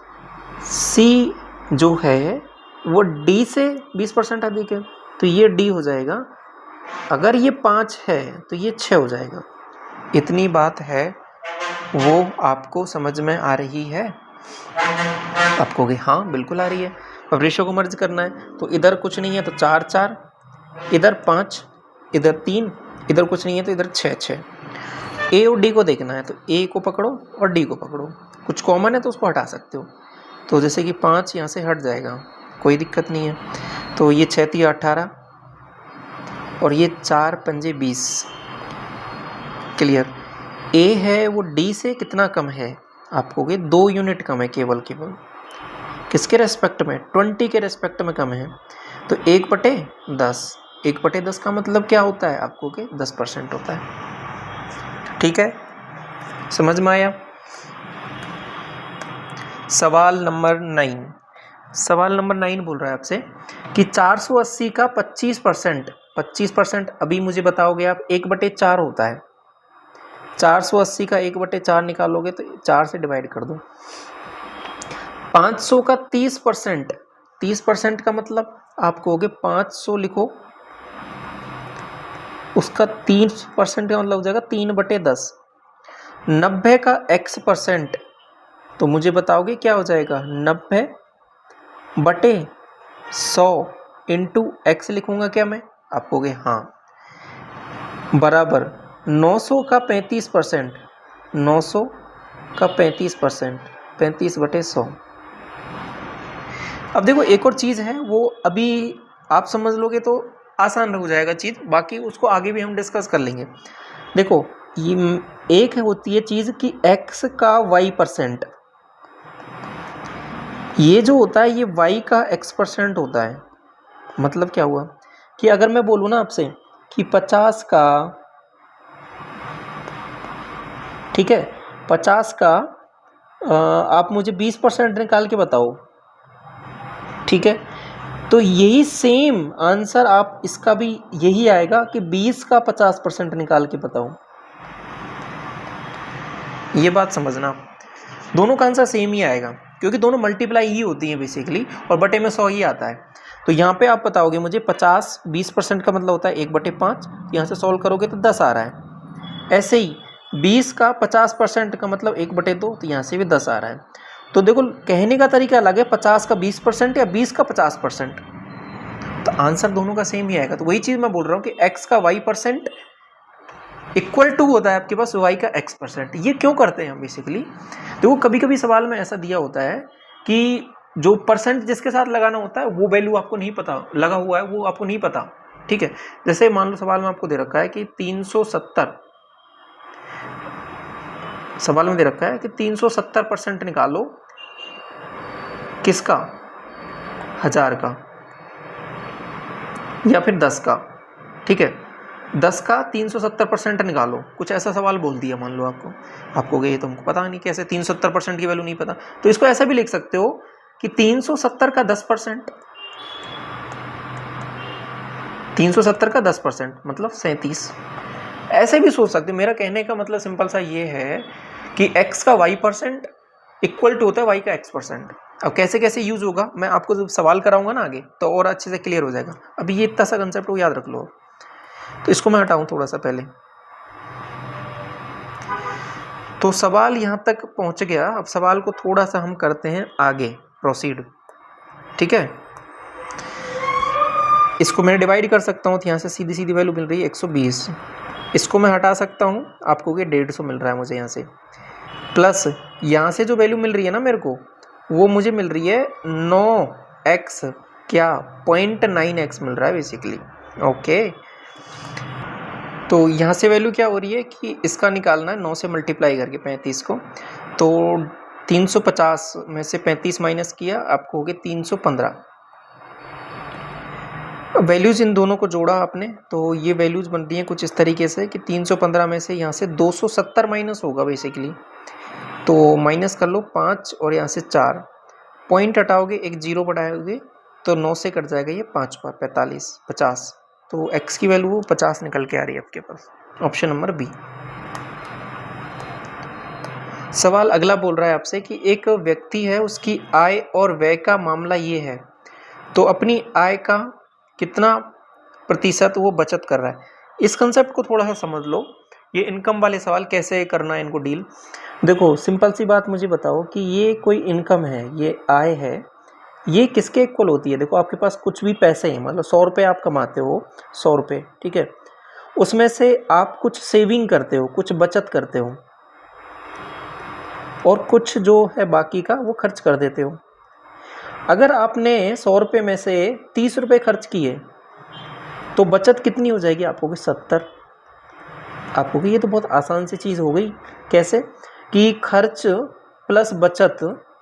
सी जो है वो डी से 20% अधिक है, तो ये डी हो जाएगा अगर ये 5 है तो ये 6 हो जाएगा। इतनी बात है, वो आपको समझ में आ रही है? आप कहोगे हाँ बिल्कुल आ रही है। अब रेशो को मर्ज करना है तो इधर कुछ नहीं है तो 4 4, इधर 5, इधर 3, इधर कुछ नहीं है तो इधर 6 6। ए और डी को देखना है तो ए को पकड़ो और डी को पकड़ो, कुछ कॉमन है तो उसको हटा सकते हो। तो जैसे कि 5 यहाँ से हट जाएगा, कोई दिक्कत नहीं है। तो ये 6 3 18 और ये 4 पंजे 20। क्लियर? ए है वो डी से कितना कम है? आप कहोगे 2 यूनिट कम है, केवल किसके रेस्पेक्ट में? 20 के रेस्पेक्ट में कम है। तो 1/10, 1/10 का मतलब क्या होता है? आप कहोगे 10% होता है। ठीक है, समझ में आया? सवाल नंबर 9। सवाल नंबर 9 बोल रहा है आपसे कि 480 का 25%, 25% अभी मुझे बताओगे आप 1/4 होता है। 480 का 1/4 निकालोगे तो 4 से डिवाइड कर दो। 500 का 30%, 30% का मतलब आप कहोगे 500 लिखो, उसका 3% का मतलब हो जाएगा 3/10। 90 का x%, तो मुझे बताओगे क्या हो जाएगा? 90/100 इंटू x लिखूंगा क्या मैं? आप कहोगे हाँ, बराबर 900 का 35%, 900 का 35%, 35/100। अब देखो एक और चीज़ है, वो अभी आप समझ लोगे तो आसान हो जाएगा चीज़, बाकी उसको आगे भी हम डिस्कस कर लेंगे। देखो ये एक होती है चीज़ कि x का y%, ये जो होता है ये y का x% होता है। मतलब क्या हुआ कि अगर मैं बोलूँ ना आपसे कि 50 का, ठीक है, 50 का आप मुझे 20% निकाल के बताओ, ठीक है, तो यही सेम आंसर आप इसका भी यही आएगा कि 20 का 50% निकाल के बताओ। ये बात समझना, दोनों का आंसर सेम ही आएगा क्योंकि दोनों मल्टीप्लाई ही होती हैं बेसिकली, और बटे में 100 ही आता है। तो यहाँ पे आप बताओगे मुझे 50, 20% का मतलब होता है 1/5, यहाँ से सॉल्व करोगे तो 10 आ रहा है। ऐसे ही 20 का 50% का मतलब 1/2, तो यहाँ से भी 10 आ रहा है। तो देखो कहने का तरीका अलग है, 50 का 20% या 20 का 50%, तो आंसर दोनों का सेम ही आएगा। तो वही चीज़ मैं बोल रहा हूँ कि x का y% इक्वल टू होता है आपके पास y का x%। ये क्यों करते हैं हम बेसिकली? देखो कभी कभी सवाल में ऐसा दिया होता है कि जो परसेंट जिसके साथ लगाना होता है वो वैल्यू आपको नहीं पता, लगा हुआ है वो आपको नहीं पता, ठीक है। जैसे मान लो सवाल में आपको दे रखा है कि 370, सवाल में दे रखा है कि 370% निकालो, किसका? 1000 का या फिर 10 का, ठीक है, 10 का 370% निकालो, कुछ ऐसा सवाल बोल दिया मान लो आपको ये तुमको पता नहीं कैसे 370% की वैल्यू नहीं पता, तो इसको ऐसा भी लिख सकते हो कि 370 का 10%, 370 का 10% मतलब 37। ऐसे भी सोच सकते हो। मेरा कहने का मतलब सिंपल सा ये है कि x का y% इक्वल टू होता है y का x%। अब कैसे कैसे यूज होगा मैं आपको जब सवाल कराऊंगा ना आगे तो और अच्छे से क्लियर हो जाएगा। अभी ये इतना सा कंसेप्ट को याद रख लो। तो इसको मैं हटाऊं थोड़ा सा पहले। तो सवाल यहाँ तक पहुँच गया। अब सवाल को थोड़ा सा हम करते हैं आगे प्रोसीड, ठीक है। इसको मैं डिवाइड कर सकता हूँ, तो यहाँ से सीधी सीधी वैल्यू मिल रही है 120। इसको मैं हटा सकता हूँ, आपको ये 150 मिल रहा है मुझे यहाँ से, प्लस यहाँ से जो वैल्यू मिल रही है ना मेरे को, वो मुझे मिल रही है 9x क्या 0.9x मिल रहा है बेसिकली, ओके। तो यहाँ से वैल्यू क्या हो रही है कि इसका निकालना है 9 से मल्टीप्लाई करके 35 को, तो 350 में से 35 माइनस किया आपको हो गया 315। वैल्यूज़ इन दोनों को जोड़ा आपने तो ये वैल्यूज़ बनती हैं कुछ इस तरीके से कि 315 में से यहाँ से 270 माइनस होगा बेसिकली, तो माइनस कर लो 5 और यहाँ से 4 पॉइंट हटाओगे, एक जीरो बढ़ाओगे तो 9 से कट जाएगा ये 5 पर 45 50, तो x की वैल्यू 50 निकल के आ रही है आपके पास, ऑप्शन नंबर बी। सवाल अगला बोल रहा है आपसे कि एक व्यक्ति है, उसकी आय और व्यय का मामला ये है, तो अपनी आय का कितना प्रतिशत वो बचत कर रहा है। इस कंसेप्ट को थोड़ा सा समझ लो, ये इनकम वाले सवाल कैसे करना है इनको डील। देखो सिंपल सी बात मुझे बताओ कि ये कोई इनकम है, ये आय है, ये किसके इक्वल होती है। देखो आपके पास कुछ भी पैसे हैं, मतलब 100 रुपये आप कमाते हो, 100 रुपये, ठीक है, उसमें से आप कुछ सेविंग करते हो, कुछ बचत करते हो, और कुछ जो है बाकी का वो खर्च कर देते हो। अगर आपने 100 रुपये में से 30 रुपये खर्च किए तो बचत कितनी हो जाएगी आपको कि 70। आपको कि ये तो बहुत आसान सी चीज़ हो गई। कैसे कि खर्च प्लस बचत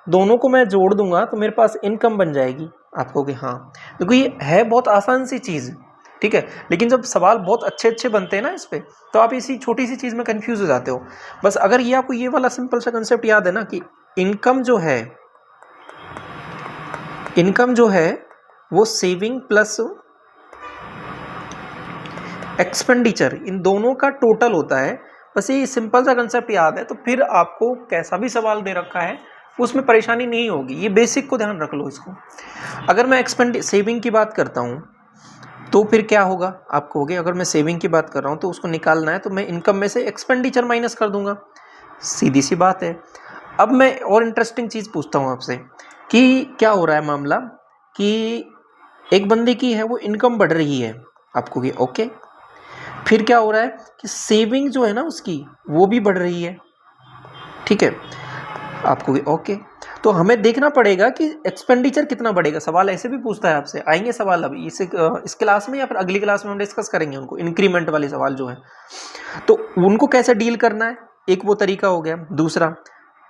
दोनों को मैं जोड़ दूंगा तो मेरे पास इनकम बन जाएगी। आपको कि हाँ, देखो ये है बहुत आसान सी चीज़, ठीक है, लेकिन जब सवाल बहुत अच्छे अच्छे बनते हैं ना इस पे, तो आप इसी छोटी सी चीज़ में कंफ्यूज हो जाते हो। बस अगर ये आपको ये वाला सिंपल सा कंसेप्ट याद है ना कि इनकम जो है वो सेविंग प्लस एक्सपेंडिचर, इन दोनों का टोटल होता है। बस ये सिंपल सा कंसेप्ट याद है तो फिर आपको कैसा भी सवाल दे रखा है उसमें परेशानी नहीं होगी। ये बेसिक को ध्यान रख लो इसको। अगर मैं सेविंग की बात करता हूँ तो फिर क्या होगा, आप कहोगे अगर मैं सेविंग की बात कर रहा हूँ तो उसको निकालना है तो मैं इनकम में से एक्सपेंडिचर माइनस कर दूंगा, सीधी सी बात है। अब मैं और इंटरेस्टिंग चीज़ पूछता हूँ आपसे कि क्या हो रहा है मामला कि एक बंदे की है वो इनकम बढ़ रही है, आपको कि ओके, फिर क्या हो रहा है कि सेविंग जो है ना उसकी वो भी बढ़ रही है, ठीक है, आपको भी ओके। तो हमें देखना पड़ेगा कि एक्सपेंडिचर कितना बढ़ेगा। सवाल ऐसे भी पूछता है आपसे, आएंगे सवाल अभी इस क्लास में या फिर अगली क्लास में हम डिस्कस करेंगे उनको, इंक्रीमेंट वाले सवाल जो है, तो उनको कैसे डील करना है, एक वो तरीका हो गया। दूसरा,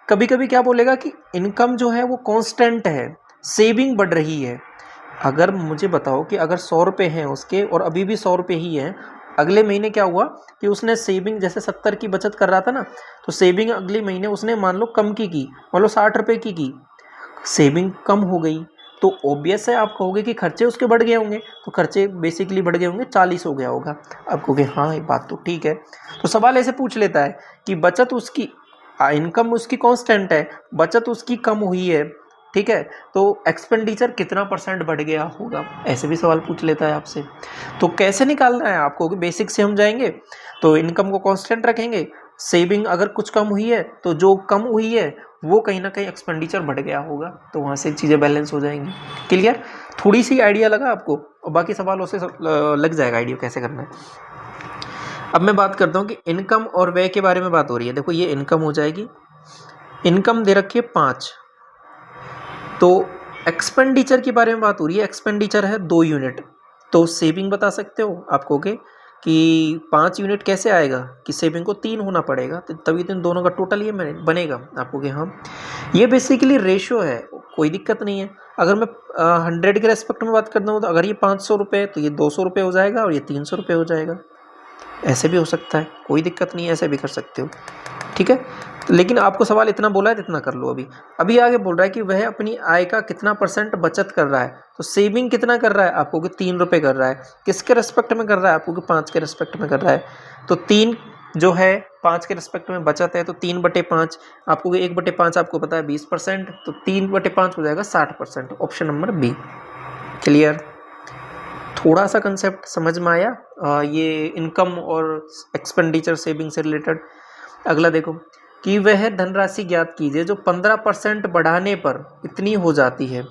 कभी कभी क्या बोलेगा कि इनकम जो है वो कांस्टेंट है, सेविंग बढ़ रही है। अगर मुझे बताओ कि अगर 100 रुपये हैं उसके और अभी भी 100 रुपये ही हैं, अगले महीने क्या हुआ कि उसने सेविंग जैसे 70 की बचत कर रहा था ना, तो सेविंग अगले महीने उसने मान लो कम की, मान लो 60 रुपये की, सेविंग कम हो गई, तो ऑब्वियस है आप कहोगे कि खर्चे उसके बढ़ गए होंगे, तो खर्चे बेसिकली बढ़ गए होंगे, 40 हो गया होगा। आप कहोगे हाँ ये बात तो ठीक है। तो सवाल ऐसे पूछ लेता है कि बचत उसकी, इनकम उसकी कांस्टेंट है, बचत उसकी कम हुई है, ठीक है, तो एक्सपेंडिचर कितना % बढ़ गया होगा, ऐसे भी सवाल पूछ लेता है आपसे। तो कैसे निकालना है आपको कि बेसिक से हम जाएंगे तो इनकम को कांस्टेंट रखेंगे, सेविंग अगर कुछ कम हुई है तो जो कम हुई है वो कहीं ना कहीं एक्सपेंडिचर बढ़ गया होगा, तो वहाँ से चीज़ें बैलेंस हो जाएंगी। क्लियर, थोड़ी सी आइडिया लगा आपको, और बाकी सवालों से लग जाएगा आइडिया कैसे करना है। अब मैं बात करता हूँ कि इनकम और व्यय के बारे में बात हो रही है। देखो ये इनकम हो जाएगी, इनकम दे रखी है 5, तो एक्सपेंडिचर के बारे में बात हो रही है, एक्सपेंडिचर है 2 यूनिट, तो सेविंग बता सकते हो आप कहोगे कि 5 यूनिट कैसे आएगा कि सेविंग को 3 होना पड़ेगा, तो तभी तो इन दोनों का टोटल ये बनेगा। आपको कि हाँ ये बेसिकली रेशो है, कोई दिक्कत नहीं है। अगर मैं 100 के रेस्पेक्ट में बात करता हूँ तो अगर ये 500 रुपये तो ये 200 रुपये हो जाएगा और ये 300 रुपये हो जाएगा, ऐसे भी हो सकता है, कोई दिक्कत नहीं है, ऐसे भी कर सकते हो, ठीक है। तो लेकिन आपको सवाल इतना बोला है इतना कर लो। अभी आगे बोल रहा है कि वह अपनी आय का कितना % बचत कर रहा है, तो सेविंग कितना कर रहा है, आपको कि 3 रुपये कर रहा है, किसके रेस्पेक्ट में कर रहा है, आपको कि 5 के रेस्पेक्ट में कर रहा है, तो 3 जो है 5 के रेस्पेक्ट में बचत है, तो 3/5, आपको कि 1/5 आपको पता है 20%, तो 3/5 हो जाएगा 60%, ऑप्शन नंबर बी। क्लियर, थोड़ा सा कंसेप्ट समझ में आया ये इनकम और एक्सपेंडिचर सेविंग से रिलेटेड। अगला देखो कि वह धनराशि ज्ञात कीजिए जो 15% बढ़ाने पर इतनी हो जाती है।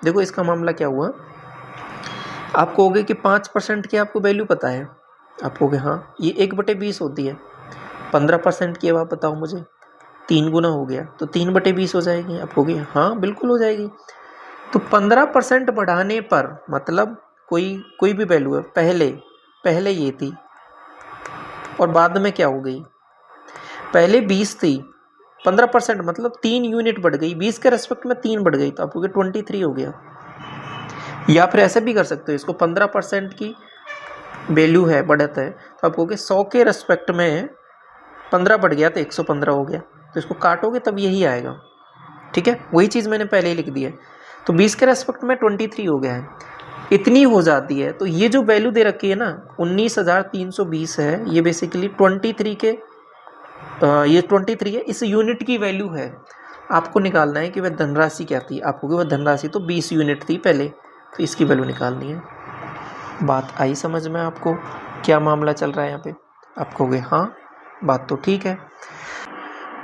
देखो इसका मामला क्या हुआ, आप कहोगे कि 5% की आपको वैल्यू पता है, आप कहोगे हाँ ये 1/20 होती है, 15% की अब आप बताओ मुझे, 3 गुना हो गया तो 3/20 हो जाएगी, आप कहोगे हाँ बिल्कुल हो जाएगी। तो 15% बढ़ाने पर मतलब कोई भी वैल्यू है, पहले ये थी और बाद में क्या हो गई, पहले 20 थी, 15% मतलब 3 यूनिट बढ़ गई, 20 के रेस्पेक्ट में 3 बढ़ गई, तो आपको 23 हो गया। या फिर ऐसे भी कर सकते हो इसको, 15% की वैल्यू है, बढ़त है, तो आपको 100 के रेस्पेक्ट में 15 बढ़ गया तो 115 हो गया, तो इसको काटोगे तब यही आएगा, ठीक है, वही चीज़ मैंने पहले ही लिख दी है। तो 20 के रेस्पेक्ट में 23 हो गया है, इतनी हो जाती है। तो ये जो वैल्यू दे रखी है ना 19,320 है, ये बेसिकली 23 के ये 23 है, इस यूनिट की वैल्यू है। आपको निकालना है कि वह धनराशि क्या थी, आपको कि वह धनराशि तो 20 यूनिट थी पहले, तो इसकी वैल्यू निकालनी है। बात आई समझ में आपको? क्या मामला चल रहा है यहाँ पे? आप कहोगे हाँ, बात तो ठीक है।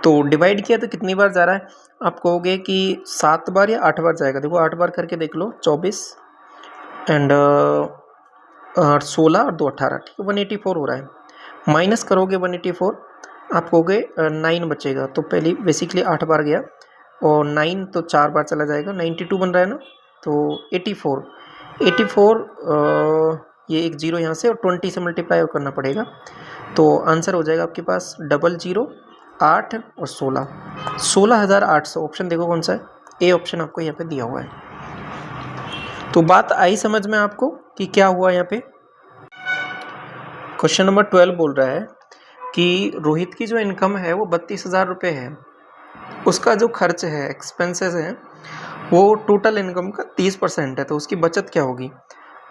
तो डिवाइड किया तो कितनी बार जा रहा है? आप कहोगे कि 7 बार या 8 बार जाएगा। देखो 8 बार करके देख लो, 24 एंड 16 और 2 18, ठीक है, 184 हो रहा है। माइनस करोगे 184, आप कहोगे 9 बचेगा। तो पहले बेसिकली 8 बार गया और 9 तो 4 बार चला जाएगा, 92 बन रहा है ना, तो 84 ये एक जीरो यहाँ से और 20 से मल्टीप्लाई करना पड़ेगा। तो आंसर हो जाएगा आपके पास 00, 8 और 16,800। ऑप्शन देखो कौन सा है, ए ऑप्शन आपको यहाँ पे दिया हुआ है। तो बात आई समझ में आपको कि क्या हुआ यहाँ पे? क्वेश्चन नंबर 12 बोल रहा है कि रोहित की जो इनकम है वो 32,000 रुपये है, उसका जो खर्च है, एक्सपेंसेस है, वो टोटल इनकम का 30% है, तो उसकी बचत क्या होगी?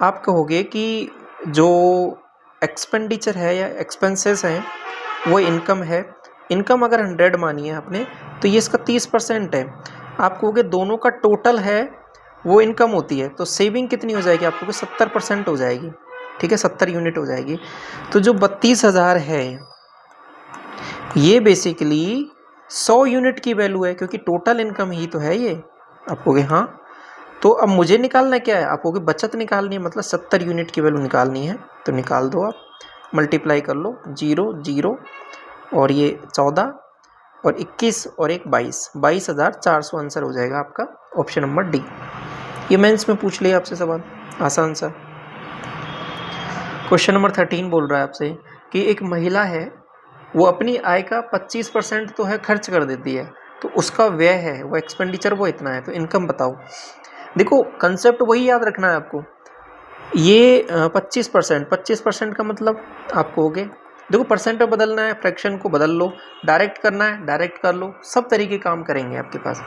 आप कहोगे कि जो एक्सपेंडिचर है या एक्सपेंसेस हैं वो इनकम है। इनकम अगर 100 मानी है आपने, तो ये इसका 30% है। आप कहोगे दोनों का टोटल है वो इनकम होती है, तो सेविंग कितनी हो जाएगी? आप कहोगे 70% हो जाएगी, ठीक है, 70 यूनिट हो जाएगी। तो जो 32,000 है ये बेसिकली 100 यूनिट की वैल्यू है, क्योंकि टोटल इनकम ही तो है ये। आप कहोगे हाँ, तो अब मुझे निकालना क्या है? आप कहोगे बचत निकालनी है, मतलब 70 यूनिट की वैल्यू निकालनी है। तो निकाल दो आप, मल्टीप्लाई कर लो, 0 0 और ये 14 और 21 और एक 22,400 आंसर हो जाएगा आपका ऑप्शन नंबर डी। ये मेंस में पूछ लिया आपसे सवाल, आसान सा। क्वेश्चन नंबर 13 बोल रहा है आपसे कि एक महिला है, वो अपनी आय का 25% तो है खर्च कर देती है, तो उसका व्यय है, वो एक्सपेंडिचर वो इतना है, तो इनकम बताओ। देखो कंसेप्ट वही याद रखना है आपको। ये 25% का मतलब आप कहोगे, देखो परसेंट में बदलना है, फ्रैक्शन को बदल लो, डायरेक्ट करना है डायरेक्ट कर लो, सब तरीके काम करेंगे आपके पास।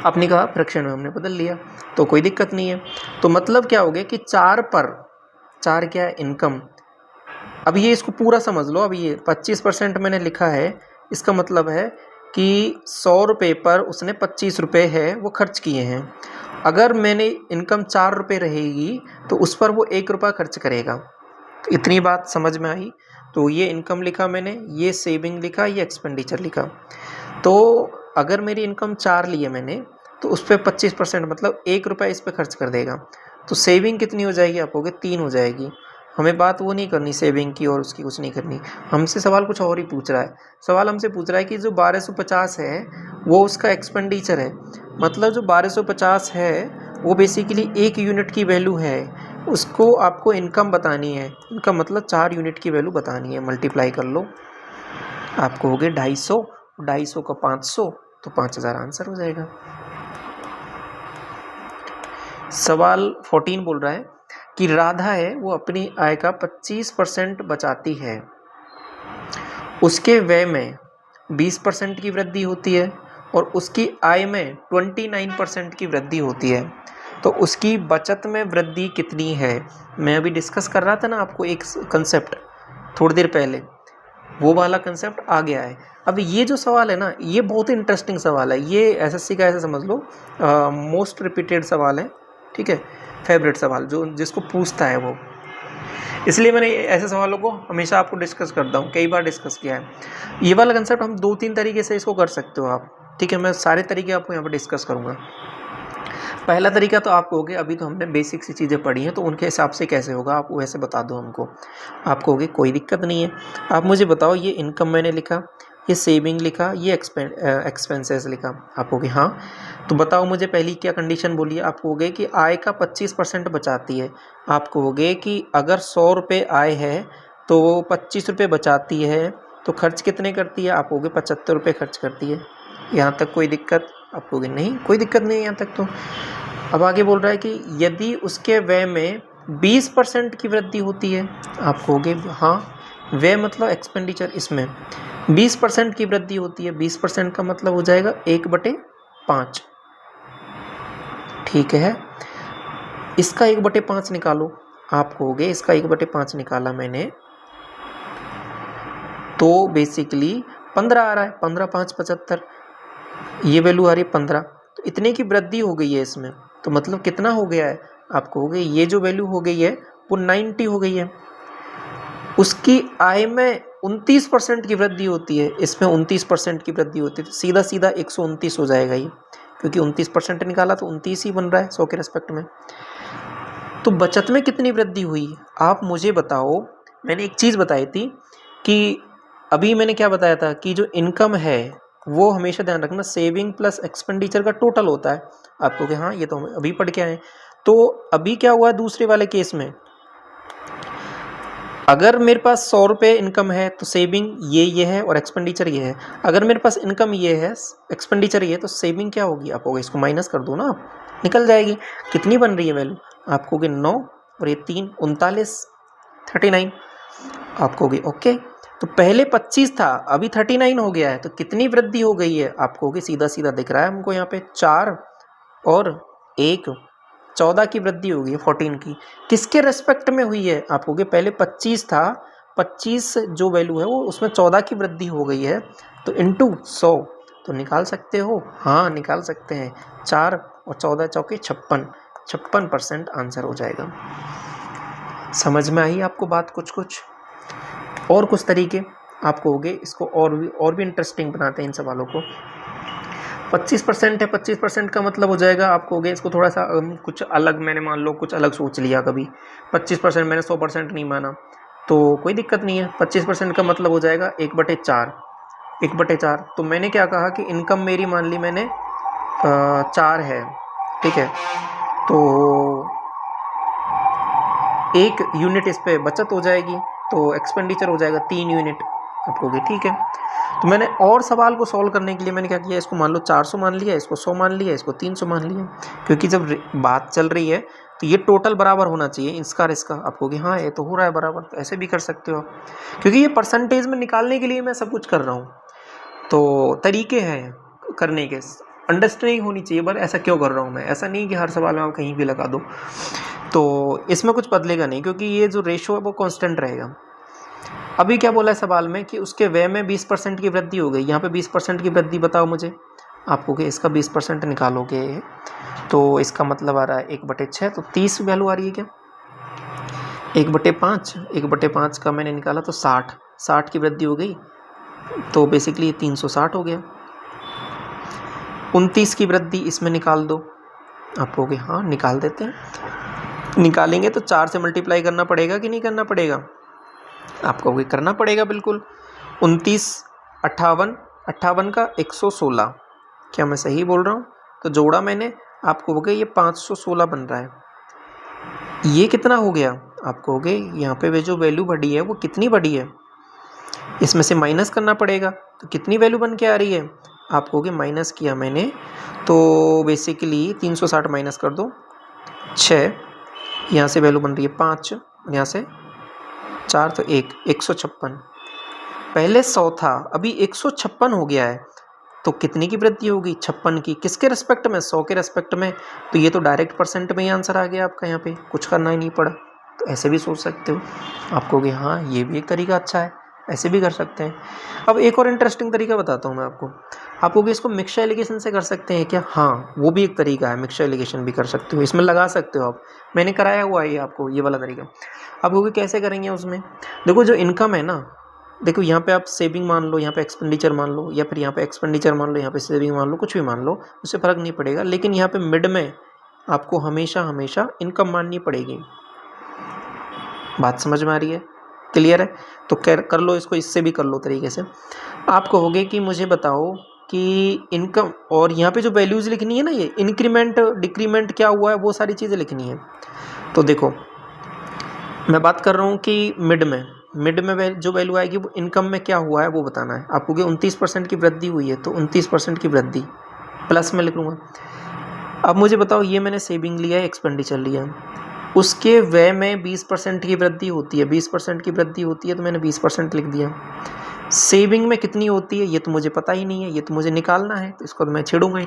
आपने कहा फ्रैक्शन में हमने बदल लिया, तो कोई दिक्कत नहीं है। तो मतलब क्या हो गया कि 4 पर 4 क्या है? इनकम। अब ये इसको पूरा समझ लो। अब ये 25% मैंने लिखा है, इसका मतलब है कि 100 रुपये पर उसने 25 रुपये है वो खर्च किए हैं। अगर मैंने इनकम 4 रुपये रहेगी तो उस पर वो 1 रुपया खर्च करेगा। तो इतनी बात समझ में आई। तो ये इनकम लिखा मैंने, ये सेविंग लिखा, ये एक्सपेंडिचर लिखा। तो अगर मेरी इनकम 4 ली है मैंने, तो उस पर 25% मतलब 1 रुपया इस पर खर्च कर देगा। तो सेविंग कितनी हो जाएगी? आप कहोगे 3 हो जाएगी। हमें बात वो नहीं करनी सेविंग की और उसकी कुछ नहीं करनी, हमसे सवाल कुछ और ही पूछ रहा है। सवाल हमसे पूछ रहा है कि जो 1250 है वो उसका एक्सपेंडिचर है, मतलब जो 1250 है वो बेसिकली 1 यूनिट की वैल्यू है, उसको आपको इनकम बतानी है। इनकम मतलब 4 यूनिट की वैल्यू बतानी है। मल्टीप्लाई कर लो, आप कहोगे 250, 250 का 500, तो 5,000 आंसर हो जाएगा। सवाल 14 बोल रहा है कि राधा है, वो अपनी आय का 25% बचाती है, उसके व्यय में 20% की वृद्धि होती है और उसकी आय में 29% की वृद्धि होती है, तो उसकी बचत में वृद्धि कितनी है? मैं अभी डिस्कस कर रहा था ना आपको एक कंसेप्ट थोड़ी देर पहले, वो वाला कंसेप्ट आ गया है। अब ये जो सवाल है ना, ये बहुत ही इंटरेस्टिंग सवाल है। ये एसएससी का ऐसे समझ लो मोस्ट रिपीटेड सवाल है, ठीक है, फेवरेट सवाल जो जिसको पूछता है वो, इसलिए मैंने ऐसे सवालों को हमेशा आपको डिस्कस करता हूँ, कई बार डिस्कस किया है। ये वाला कंसेप्ट हम 2-3 तरीके से इसको कर सकते हो आप, ठीक है। मैं सारे तरीके आपको यहाँ पर डिस्कस करूँगा। पहला तरीका तो आप कहोगे अभी तो हमने बेसिक सी चीज़ें पढ़ी हैं, तो उनके हिसाब से कैसे होगा, आप वैसे बता दो हमको। आप कहोगे कोई दिक्कत नहीं है, आप मुझे बताओ, ये इनकम मैंने लिखा, ये सेविंग लिखा, ये एक्सपेंसेस लिखा। आप कहोगे हाँ, तो बताओ मुझे पहली क्या कंडीशन बोली है? आप कहोगे कि आय का 25% बचाती है। आप कहोगे कि अगर 100 रुपये आय है तो 25 रुपये बचाती है, तो खर्च कितने करती है? आप कहोगे 75 रुपये खर्च करती है। यहाँ तक कोई दिक्कत? आप कहोगे नहीं, कोई दिक्कत नहीं है यहाँ तक। तो अब आगे बोल रहा है कि यदि उसके व्यय में 20% की वृद्धि होती है। आप कहोगे हाँ, व्यय मतलब एक्सपेंडिचर, इसमें 20% की वृद्धि होती है। 20% का मतलब हो जाएगा 1/5, ठीक है। इसका 1/5 निकालो। आप कहोगे इसका 1/5 निकाला मैंने, तो बेसिकली 15 आ रहा है, 15 5 75, ये वैल्यू आ रही है 15। तो इतने की वृद्धि हो गई है इसमें, तो मतलब कितना हो गया है? आपको हो गई, ये जो वैल्यू हो गई है वो 90 हो गई है। उसकी आय में 29% की वृद्धि होती है, इसमें 29% की वृद्धि होती है, तो सीधा सीधा 129 हो जाएगा ये, क्योंकि 29% निकाला तो 29 ही बन रहा है 100 के रेस्पेक्ट में। तो बचत में कितनी वृद्धि हुई आप मुझे बताओ। मैंने एक चीज़ बताई थी कि अभी मैंने क्या बताया था कि जो इनकम है वो हमेशा ध्यान रखना सेविंग प्लस एक्सपेंडिचर का टोटल होता है। आपको कि हाँ ये तो हम अभी पढ़ के आए। तो अभी क्या हुआ दूसरे वाले केस में, अगर मेरे पास 100 रुपये इनकम है तो सेविंग ये है और एक्सपेंडिचर ये है। अगर मेरे पास इनकम ये है एक्सपेंडिचर ये है तो सेविंग क्या होगी, आप होगा इसको माइनस कर दो ना, आप निकल जाएगी। कितनी बन रही है वैल्यू, आपको होगी 9 और ये 3 39 39 आपको होगी। ओके, तो पहले 25 था अभी 39 हो गया है, तो कितनी वृद्धि हो गई है आपको होगी, सीधा सीधा दिख रहा है हमको यहाँ पे 4 और 1 14 की वृद्धि होगी 14 की। किसके रेस्पेक्ट में हुई है आपको होगी, पहले 25 था, 25 जो वैल्यू है वो उसमें 14 की वृद्धि हो गई है, तो इंटू 100 तो निकाल सकते हो, हाँ निकाल सकते हैं। 4 और 14 चौके 56% आंसर हो जाएगा। समझ में आई आपको बात कुछ और कुछ तरीके आपको होंगे इसको और भी इंटरेस्टिंग बनाते हैं इन सवालों को। 25% है, 25% का मतलब हो जाएगा आपको हो गया इसको थोड़ा सा कुछ अलग, मैंने मान लो कुछ अलग सोच लिया कभी 25%, मैंने 100% नहीं माना तो कोई दिक्कत नहीं है। 25% का मतलब हो जाएगा 1/4, 1/4। तो मैंने क्या कहा कि इनकम मेरी मान ली मैंने 4 है, ठीक है, तो 1 यूनिट इस पर बचत हो जाएगी, तो एक्सपेंडिचर हो जाएगा 3 यूनिट आपको होगी, ठीक है। तो मैंने और सवाल को सॉल्व करने के लिए मैंने क्या किया, इसको मान लो 400 मान लिया, इसको 100 मान लिया, इसको 300 मान लिया, क्योंकि जब बात चल रही है तो ये टोटल बराबर होना चाहिए इसका और इसका। आपको कि हाँ ये तो हो रहा है बराबर, तो ऐसे भी कर सकते हो, क्योंकि ये परसेंटेज में निकालने के लिए मैं सब कुछ कर रहा हूँ, तो तरीके हैं करने के, अंडरस्टैंडिंग होनी चाहिए। बस ऐसा क्यों कर रहा हूँ मैं, ऐसा नहीं कि हर सवाल में आप कहीं भी लगा दो, तो इसमें कुछ बदलेगा नहीं, क्योंकि ये जो रेशो है वो कांस्टेंट रहेगा। अभी क्या बोला है सवाल में कि उसके व्यय में 20% की वृद्धि हो गई, यहाँ पे 20% की वृद्धि बताओ मुझे। आपको कि इसका 20% निकालोगे तो इसका मतलब आ रहा है 1/6, तो 30 वैल्यू आ रही है क्या, 1/5, 1/5 का मैंने निकाला तो 60 की वृद्धि हो गई, तो बेसिकली 360 हो गया। 29 की वृद्धि इसमें निकाल दो, आपको कि हाँ निकाल देते हैं। निकालेंगे तो 4 से मल्टीप्लाई करना पड़ेगा कि नहीं करना पड़ेगा, आपको भी करना पड़ेगा बिल्कुल। 29 58 58 का 116, क्या मैं सही बोल रहा हूँ, तो जोड़ा मैंने, आपको हो गया ये 516 बन रहा है। ये कितना हो गया आपको हो गया, यहाँ पे वे जो वैल्यू बढ़ी है वो कितनी बढ़ी है, इसमें से माइनस करना पड़ेगा, तो कितनी वैल्यू बन के आ रही है आपको हो गया, माइनस किया मैंने तो बेसिकली 360 माइनस कर दो 6, यहाँ से वैल्यू बन रही है 5, यहाँ से 4 तो 156। पहले 100 था अभी 156 हो गया है, तो कितनी की वृद्धि होगी, 56 की। किसके रेस्पेक्ट में, 100 के रेस्पेक्ट में, तो ये तो डायरेक्ट परसेंट में ही आंसर आ गया आपका, यहाँ पे कुछ करना ही नहीं पड़ा। तो ऐसे भी सोच सकते हो, आपको कि हाँ ये भी एक तरीका अच्छा है, ऐसे भी कर सकते हैं। अब एक और इंटरेस्टिंग तरीका बताता हूँ मैं आपको कि इसको मिक्सचर एलिगेशन से कर सकते हैं क्या, हाँ वो भी एक तरीका है, मिक्सचर एलिगेशन भी कर सकते हो, इसमें लगा सकते हो आप, मैंने कराया हुआ है आपको ये वाला तरीका। अब वो भी कैसे करेंगे उसमें, देखो जो इनकम है ना, देखो यहाँ पे आप सेविंग मान लो, यहाँ पे एक्सपेंडिचर मान लो, या फिर यहाँ पे एक्सपेंडिचर मान लो, यहाँ पे सेविंग मान लो, कुछ भी मान लो, उससे फ़र्क नहीं पड़ेगा, लेकिन यहाँ पे मिड में आपको हमेशा इनकम माननी पड़ेगी। बात समझ में आ रही है, क्लियर है, तो कर लो इसको, इससे भी कर लो तरीके से। आप कहोगे कि मुझे बताओ कि इनकम, और यहाँ पे जो वैल्यूज़ लिखनी है ना, ये इंक्रीमेंट डिक्रीमेंट क्या हुआ है वो सारी चीज़ें लिखनी है। तो देखो मैं बात कर रहा हूँ कि मिड में जो वैल्यू आएगी वो इनकम में क्या हुआ है वो बताना है आपको, कि 29% की वृद्धि हुई है, तो 29% की वृद्धि प्लस में लिख लूँगा। अब मुझे बताओ ये मैंने सेविंग लिया है, एक्सपेंडिचर लिया है, उसके व्यय में 20% की वृद्धि होती है, 20% की वृद्धि होती है, तो मैंने 20% लिख दिया। सेविंग में कितनी होती है ये तो मुझे पता ही नहीं है, ये तो मुझे निकालना है, तो इसको तो मैं छेड़ूंगा ही।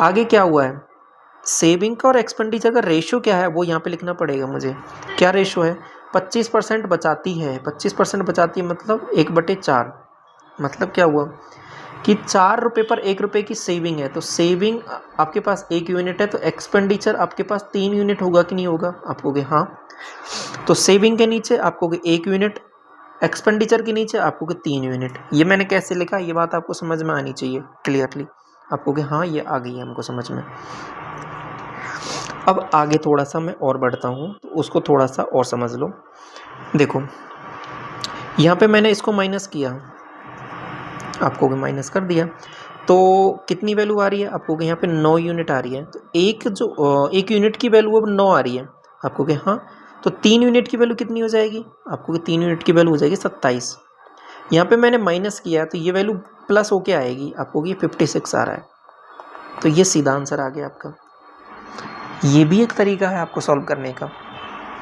आगे क्या हुआ है, सेविंग का और एक्सपेंडिचर का रेशो क्या है वो यहाँ पे लिखना पड़ेगा मुझे। क्या रेशो है, 25% बचाती है, 25% बचाती है मतलब 1/4, मतलब क्या हुआ कि 4 रुपये पर 1 रुपये की सेविंग है, तो सेविंग आपके पास 1 यूनिट है, तो एक्सपेंडिचर आपके पास 3 यूनिट होगा कि नहीं होगा? आप कहोगे हाँ। तो सेविंग के नीचे आप कहोगे 1 यूनिट, एक्सपेंडिचर के नीचे आप कहोगे 3 यूनिट। ये मैंने कैसे लिखा, ये बात आपको समझ में आनी चाहिए क्लियरली। आप कहोगे हाँ ये आ गई है हमको समझ में। अब आगे थोड़ा सा मैं और बढ़ता हूँ, तो उसको थोड़ा सा और समझ लो। देखो यहाँ पे मैंने इसको माइनस किया, आपको माइनस कर दिया, तो कितनी वैल्यू आ रही है? आपको यहाँ पे 9 यूनिट आ रही है। तो एक यूनिट की वैल्यू अब 9 आ रही है। आपको हाँ, तो 3 यूनिट की वैल्यू कितनी हो जाएगी? आपको 3 यूनिट की वैल्यू हो जाएगी 27। यहाँ पे मैंने माइनस किया तो ये वैल्यू प्लस होके आएगी, आपको 56 आ रहा है। तो ये सीधा आंसर आ गया आपका। ये भी एक तरीका है आपको सॉल्व करने का।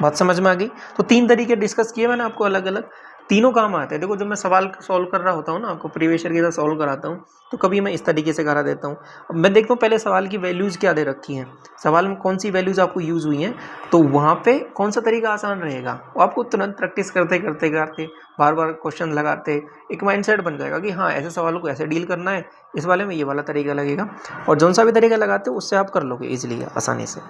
बात समझ में आ गई? तो 3 तरीके डिस्कस किए मैंने आपको अलग अलग, तीनों काम आते हैं। देखो जब मैं सवाल सॉल्व कर रहा होता हूँ ना, आपको प्रीवियस ईयर के साथ सॉल्व कराता हूँ, तो कभी मैं इस तरीके से करा देता हूँ। अब मैं देखता हूँ पहले सवाल की वैल्यूज़ क्या दे रखी हैं, सवाल में कौन सी वैल्यूज़ आपको यूज़ हुई हैं, तो वहाँ पे कौन सा तरीका आसान रहेगा, वो आपको तुरंत प्रैक्टिस करते करते करते बार बार क्वेश्चन लगाते एक माइंडसेट बन जाएगा कि हाँ ऐसे सवालों को ऐसे डील करना है, इस वाले में ये वाला तरीका लगेगा, और जौन सा भी तरीका लगाते हो उससे आप कर लोगे ईजिली आसानी से।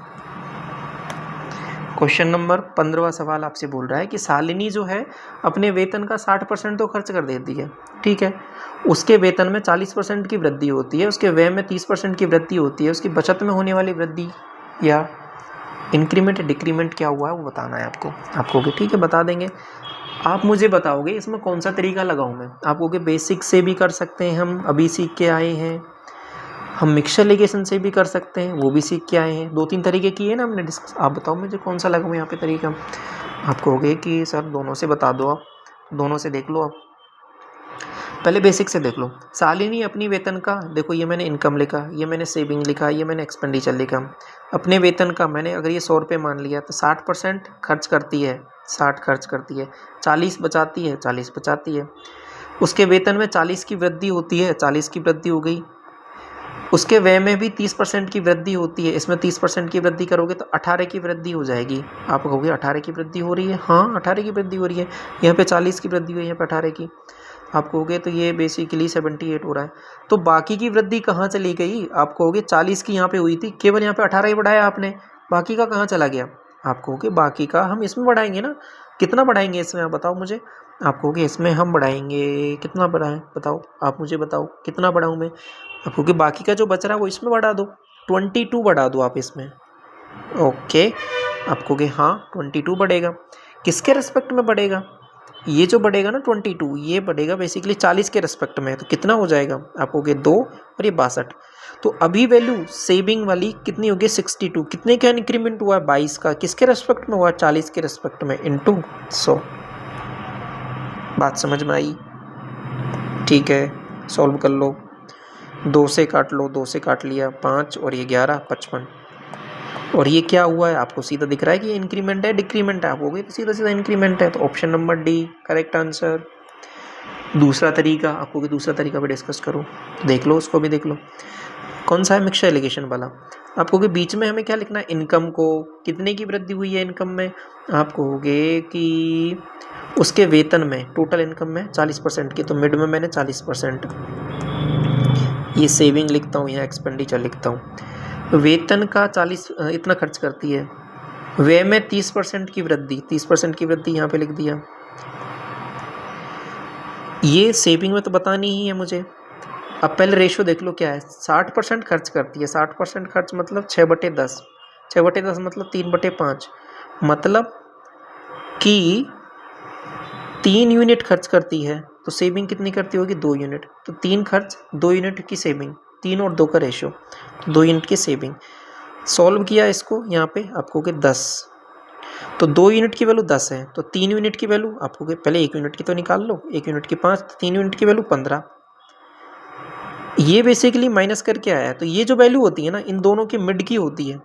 क्वेश्चन नंबर 15वां सवाल आपसे बोल रहा है कि शालिनी जो है अपने वेतन का 60% तो खर्च कर देती है, ठीक है, उसके वेतन में 40% की वृद्धि होती है, उसके व्यय में 30% की वृद्धि होती है, उसकी बचत में होने वाली वृद्धि या इंक्रीमेंट डिक्रीमेंट क्या हुआ है वो बताना है आपको। आपको ठीक है बता देंगे। आप मुझे बताओगे इसमें कौन सा तरीका लगाऊं मैं। आपको बेसिक से भी कर सकते हैं, हम अभी सीख के आए हैं, हम मिक्सचर लिगेशन से भी कर सकते हैं, वो भी सीख के आए हैं। 2-3 तरीके किए ना हमने डिस्कस। आप बताओ मुझे कौन सा लगा यहाँ पे तरीका। आप कहोगे कि सर दोनों से बता दो, आप दोनों से देख लो। आप पहले बेसिक से देख लो। शालिनी अपनी वेतन का, देखो ये मैंने इनकम लिखा, ये मैंने सेविंग लिखा, ये मैंने एक्सपेंडिचर लिखा। अपने वेतन का मैंने अगर ये 100 रुपये मान लिया तो 60% खर्च करती है, 60 खर्च करती है, 40 बचाती है, 40 बचाती है। उसके वेतन में 40 की वृद्धि होती है, 40 की वृद्धि हो गई। उसके व्यय में भी 30% की वृद्धि होती है, इसमें 30% की वृद्धि करोगे तो 18 की वृद्धि हो जाएगी। आप कहोगे 18 की वृद्धि हो रही है, हाँ 18 की वृद्धि हो रही है। यहाँ पे 40 की वृद्धि हुई है, यहाँ पे 18 की। आप कहोगे तो ये बेसिकली 78 हो रहा है। तो बाकी की वृद्धि कहाँ चली गई? आप कहोगे 40 की यहाँ पे हुई थी, केवल यहाँ पे 18 ही बढ़ाया आपने, बाकी का कहाँ चला गया? आप कहोगे बाकी का हम इसमें बढ़ाएंगे ना। कितना बढ़ाएंगे इसमें आप बताओ मुझे। आप कहोगे इसमें हम बढ़ाएंगे, कितना बढ़ाएं बताओ, आप मुझे बताओ कितना बढ़ाऊँ मैं। आप कहोगे बाकी का जो बच रहा है वो इसमें बढ़ा दो, 22 बढ़ा दो आप इसमें। ओके, आप कहोगे हाँ 22 बढ़ेगा। किसके रिस्पेक्ट में बढ़ेगा? ये जो बढ़ेगा ना 22, ये बढ़ेगा बेसिकली 40 के रिस्पेक्ट में। तो कितना हो जाएगा? आप कहोगे 2 और ये 62। तो अभी वैल्यू सेविंग वाली कितनी होगी? 62। कितने का इंक्रीमेंट हुआ है? 22 का। किसके रिस्पेक्ट में हुआ? 40 के रिस्पेक्ट में, इंटू 100। बात समझ में आई? ठीक है, सॉल्व कर लो। 2 से काट लो, 2 से काट लिया 5 और ये 11, 55। और ये क्या हुआ है? आपको सीधा दिख रहा है कि ये इंक्रीमेंट है डिक्रीमेंट है। आप हो गए तो सीधा सीधा इंक्रीमेंट है, तो option number D correct answer. दूसरा तरीका, आपको दूसरा तरीका भी डिस्कस करो, देख लो उसको भी देख लो। कौन सा है? मिक्सचर एलिगेशन वाला। आपको बीच में हमें क्या लिखना है? इनकम को, कितने की वृद्धि हुई है इनकम में। आप कहोगे कि उसके वेतन में, टोटल इनकम में 40% की, तो मिड में मैंने 40%। ये सेविंग लिखता हूँ, यहाँ एक्सपेंडिचर लिखता हूँ। वेतन का 40 इतना खर्च करती है, व्यय में 30% की वृद्धि, 30% की वृद्धि यहाँ पे लिख दिया। ये सेविंग में तो बतानी ही है मुझे। अब पहले रेशो देख लो क्या है। 60% खर्च करती है, 60% खर्च मतलब 6/10, 6/10 मतलब 3/5, मतलब कि 3 यूनिट खर्च करती है, तो सेविंग कितनी करती होगी? 2 यूनिट। तो 3 खर्च, 2 यूनिट की सेविंग, 3 और 2 का रेशो, तो 2 यूनिट की सेविंग। सॉल्व किया इसको, यहाँ पे आपको के 10, तो 2 यूनिट की वैल्यू 10 है, तो 3 यूनिट की वैल्यू आपको पहले 1 यूनिट की तो निकाल लो, 1 यूनिट की 5, तो 3 यूनिट की वैल्यू 15। ये बेसिकली माइनस करके आया है। तो ये जो वैल्यू होती है ना, इन दोनों के मिड की होती है,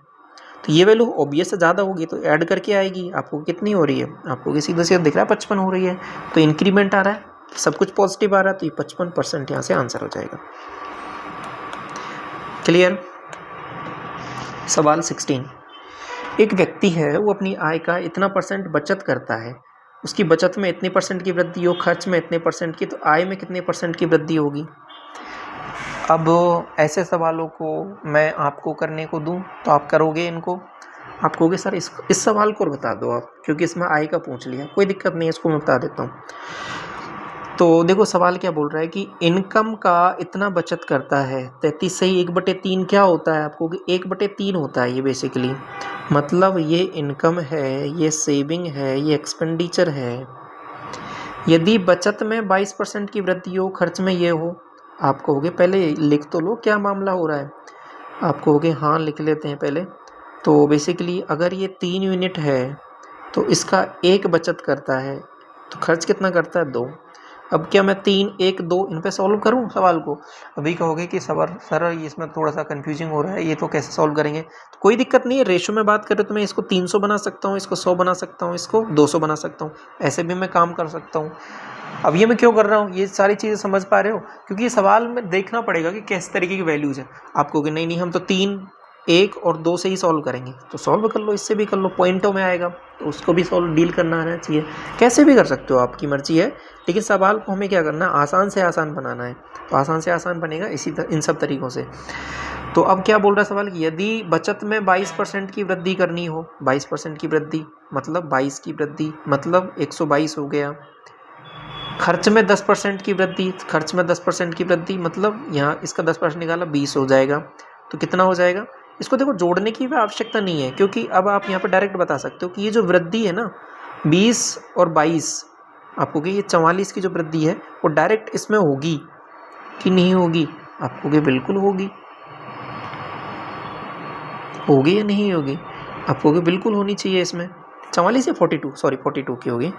तो ये वैल्यू ऑब्वियस से ज़्यादा होगी, तो ऐड करके आएगी। आपको कितनी हो रही है? आपको सीधा सीधा दिख रहा है 55 हो रही है, तो इंक्रीमेंट आ रहा है, सब कुछ पॉजिटिव आ रहा है, तो ये 55% यहाँ से आंसर हो जाएगा। क्लियर? सवाल 16। एक व्यक्ति है, वो अपनी आय का इतना % बचत करता है, उसकी बचत में इतने % की वृद्धि हो, खर्च में इतने % की, तो आय में कितने % की वृद्धि होगी? अब ऐसे सवालों को मैं आपको करने को दूं तो आप करोगे इनको? आप कहोगे सर इस सवाल को बता दो आप, क्योंकि इसमें आई का पूछ लिया, कोई दिक्कत नहीं है, इसको मैं बता देता हूँ। तो देखो सवाल क्या बोल रहा है कि इनकम का इतना बचत करता है 33 सही 1/3 क्या होता है? आपको 1/3 होता है ये बेसिकली, मतलब ये इनकम है, ये सेविंग है, ये एक्सपेंडिचर है। यदि बचत में 22% की वृद्धि हो, खर्च में ये हो, आप कहोगे पहले लिख तो लो क्या मामला हो रहा है। आप कहोगे हाँ लिख लेते हैं पहले। तो बेसिकली अगर ये 3 यूनिट है तो इसका 1 बचत करता है, तो खर्च कितना करता है? 2। अब क्या मैं 3, 1, 2 इन पे सॉल्व करूं सवाल को? अभी कहोगे कि सर इसमें थोड़ा सा कंफ्यूजिंग हो रहा है, ये तो कैसे सॉल्व करेंगे? तो कोई दिक्कत नहीं है, रेशो में बात करें तो मैं इसको 300 बना सकता हूँ, इसको 100 बना सकता हूँ, इसको 200 बना सकता हूँ, ऐसे भी मैं काम कर सकता हूँ। अब ये मैं क्यों कर रहा हूँ, ये सारी चीज़ें समझ पा रहे हो? क्योंकि ये सवाल में देखना पड़ेगा कि किस तरीके की वैल्यूज़ है। आप कहोगे नहीं हम तो 3, 1 और 2 से ही सॉल्व करेंगे, तो सॉल्व कर लो, इससे भी कर लो, पॉइंटों में आएगा तो उसको भी सॉल्व डील करना आना चाहिए। कैसे भी कर सकते हो, आपकी मर्जी है, लेकिन सवाल को हमें क्या करना है, आसान से आसान बनाना है। तो आसान से आसान बनेगा इन सब तरीक़ों से। तो अब क्या बोल रहा है सवाल, यदि बचत में 22% की वृद्धि करनी हो, 22% की वृद्धि मतलब 22 की वृद्धि मतलब 122 हो गया। खर्च में 10% की वृद्धि, खर्च में 10% की वृद्धि मतलब यहाँ इसका 10% निकाला 20 हो जाएगा। तो कितना हो जाएगा? इसको देखो जोड़ने की भी आवश्यकता नहीं है, क्योंकि अब आप यहाँ पर डायरेक्ट बता सकते हो कि ये जो वृद्धि है ना 20 और 22, आपको ये 44 की जो वृद्धि है वो डायरेक्ट इसमें होगी कि नहीं होगी? आपको बिल्कुल होगी। होगी या नहीं होगी? आपको बिल्कुल होनी चाहिए इसमें। 44 या 42, सॉरी 42 की होगी,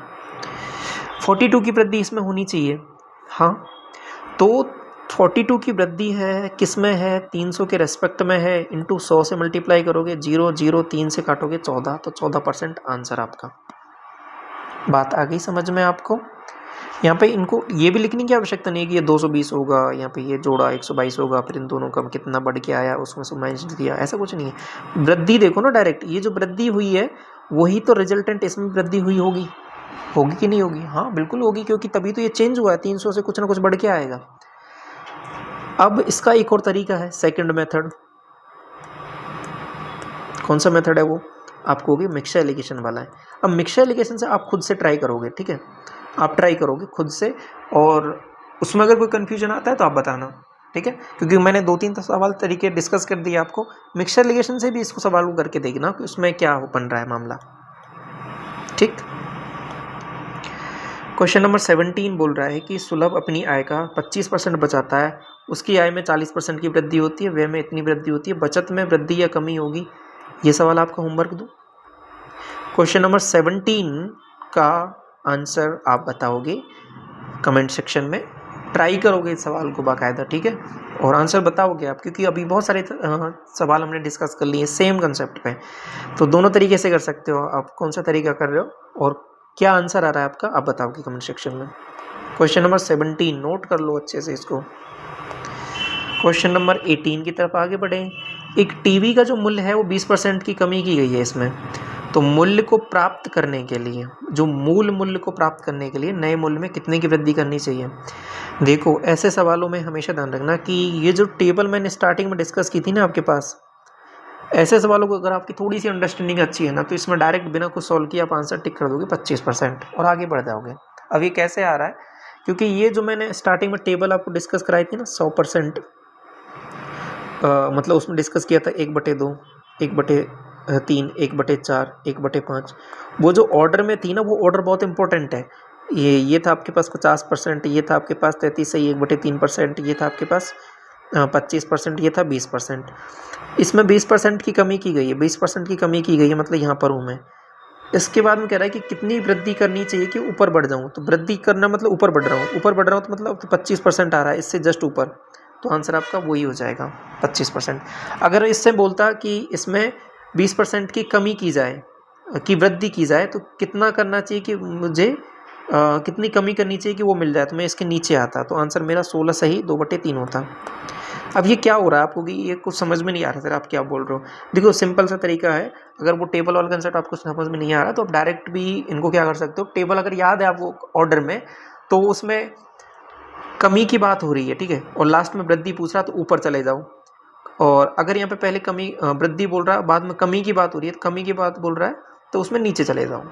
42 की वृद्धि इसमें होनी चाहिए। हाँ, तो 42 की वृद्धि है, किस में है? 300 के रेस्पेक्ट में है, इंटू 100 से मल्टीप्लाई करोगे, 0, 0, 3 से काटोगे 14, तो 14% आंसर आपका। बात आ गई समझ में आपको? यहाँ पे इनको ये भी लिखने की आवश्यकता नहीं है कि ये 220 होगा, यहाँ पे ये जोड़ा 122 होगा, फिर इन दोनों का कितना बढ़ के आया उसमें से माइनस दिया, ऐसा कुछ नहीं है। वृद्धि देखो ना डायरेक्ट, ये जो वृद्धि हुई है वही तो रिजल्टेंट इसमें वृद्धि हुई होगी कि नहीं होगी? हाँ बिल्कुल होगी, क्योंकि तभी तो ये चेंज हुआ है, 300 से कुछ ना कुछ बढ़ के आएगा। अब इसका एक और तरीका है, सेकंड मेथड। कौन सा मेथड है वो? आप कहोगे मिक्सचर एलिगेशन वाला है। अब मिक्सचर एलिगेशन से आप खुद से ट्राई करोगे, ठीक है, आप ट्राई करोगे खुद से, और उसमें अगर कोई कन्फ्यूजन आता है तो आप बताना, ठीक है, क्योंकि मैंने 2-3 सवाल तरीके डिस्कस कर दिए आपको। मिक्सचर एलिगेशन से भी इसको सवाल को करके देखना कि उसमें क्या बन रहा है मामला, ठीक। क्वेश्चन नंबर 17 बोल रहा है कि सुलभ अपनी आय का 25% बचाता है, उसकी आय में 40% की वृद्धि होती है, व्यय में इतनी वृद्धि होती है, बचत में वृद्धि या कमी होगी? ये सवाल आपका होमवर्क दो। क्वेश्चन नंबर 17 का आंसर आप बताओगे कमेंट सेक्शन में, ट्राई करोगे इस सवाल को बाकायदा, ठीक है, और आंसर बताओगे आप, क्योंकि अभी बहुत सारे सवाल हमने डिस्कस कर लिए सेम कंसेप्ट पे, तो दोनों तरीके से कर सकते हो आप, कौन सा तरीका कर रहे हो और क्या आंसर आ रहा है आपका, आप बताओगे कमेंट सेक्शन में। क्वेश्चन नंबर 17 नोट कर लो अच्छे से इसको। क्वेश्चन नंबर 18 की तरफ आगे बढ़े। एक टीवी का जो मूल्य है वो 20% की कमी की गई है इसमें, तो मूल्य को प्राप्त करने के लिए, जो मूल मूल्य को प्राप्त करने के लिए नए मूल्य में कितने की वृद्धि करनी चाहिए? देखो ऐसे सवालों में हमेशा ध्यान रखना कि ये जो टेबल मैंने स्टार्टिंग में डिस्कस की थी ना आपके पास, ऐसे सवालों को अगर आपकी थोड़ी सी अंडरस्टैंडिंग अच्छी है ना, तो इसमें डायरेक्ट बिना कुछ सॉल्व किए आप आंसर टिक कर दोगे 25% और आगे बढ़ जाओगे। अब ये कैसे आ रहा है, क्योंकि ये जो मैंने स्टार्टिंग में टेबल आपको डिस्कस कराई थी ना 100%, मतलब उसमें डिस्कस किया था 1/2, 1/3, 1/4, 1/5, वो जो ऑर्डर में थी ना, वो ऑर्डर बहुत इंपॉर्टेंट है। ये था आपके पास 50%, ये था आपके पास 33 से 1/3%, ये था आपके पास 25%, ये था 20%। इसमें 20% की कमी की गई है, 20% की कमी की गई है, मतलब यहाँ पर हूँ मैं। इसके बाद में कह रहा है कि कितनी वृद्धि करनी चाहिए कि ऊपर बढ़ जाऊँ, तो वृद्धि करना मतलब ऊपर बढ़ रहा हूँ, ऊपर बढ़ रहा हूँ तो मतलब 25% आ रहा है, इससे जस्ट ऊपर, तो आंसर आपका वही हो जाएगा 25%। अगर इससे बोलता कि इसमें 20% की कमी की जाए, की वृद्धि की जाए, तो कितना करना चाहिए कि मुझे कितनी कमी करनी चाहिए कि वो मिल जाए, तो मैं इसके नीचे आता, तो आंसर मेरा 16 सही 2/3 होता। अब ये क्या हो रहा है आपको कि ये कुछ समझ में नहीं आ रहा सर आप क्या बोल रहे हो? देखो सिंपल सा तरीका है, अगर वो टेबल वाला कंसेप्ट आपको समझ में नहीं आ रहा तो आप डायरेक्ट भी इनको क्या कर सकते हो, टेबल अगर याद है आपको ऑर्डर में, तो उसमें कमी की बात हो रही है, ठीक है, और लास्ट में वृद्धि पूछ रहा तो ऊपर चले जाओ, और अगर यहाँ पे पहले कमी वृद्धि बोल रहा है, बाद में कमी की बात हो रही है, तो कमी की बात बोल रहा है तो उसमें नीचे चले जाओ।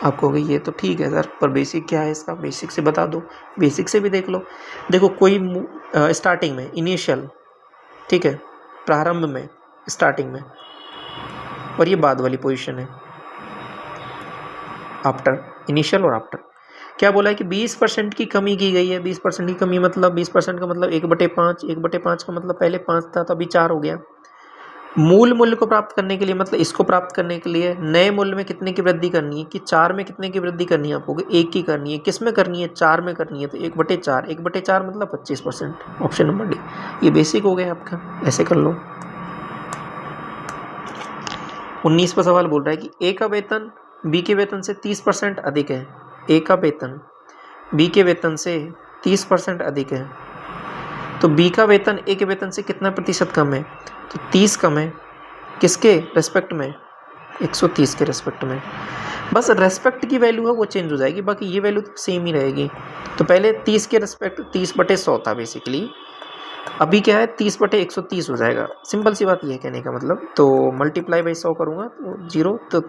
आप कहोगे ये तो ठीक है सर, पर बेसिक क्या है इसका, बेसिक से बता दो। बेसिक से भी देख लो। देखो कोई स्टार्टिंग में इनिशियल, ठीक है, प्रारंभ में, स्टार्टिंग में, और ये बाद वाली पोजीशन है आफ्टर, इनिशियल और आफ्टर। क्या बोला है कि 20% की कमी की गई है। 20% की कमी मतलब 20% का मतलब 1/5, 1/5 का मतलब पहले 5 था तो अभी 4 हो गया। मूल मूल्य को प्राप्त करने के लिए, मतलब इसको प्राप्त करने के लिए नए मूल्य में कितने की वृद्धि करनी है, कि 4 में कितने की वृद्धि करनी है आपको, 1 की करनी है। किस में करनी है, 4 में करनी है, तो 1/4, 1/4 मतलब 25%, ऑप्शन नंबर डी। ये बेसिक हो गया आपका, ऐसे कर लो। 19वां सवाल बोल रहा है कि ए का वेतन बी के वेतन से 30% अधिक है। ए का वेतन बी के वेतन से 30% अधिक है, तो बी का वेतन ए के वेतन से कितना प्रतिशत कम है, तो 30 कम है। किसके रेस्पेक्ट में, 130 के रेस्पेक्ट में। बस रेस्पेक्ट की वैल्यू है वो चेंज हो जाएगी, बाकी ये वैल्यू तो सेम ही रहेगी। तो पहले 30 के रेस्पेक्ट 30/100 था बेसिकली, अभी क्या है 30/130 हो जाएगा। सिंपल सी बात ये है कहने का मतलब। तो मल्टीप्लाई बाई 100 करूँगा तो 0, तो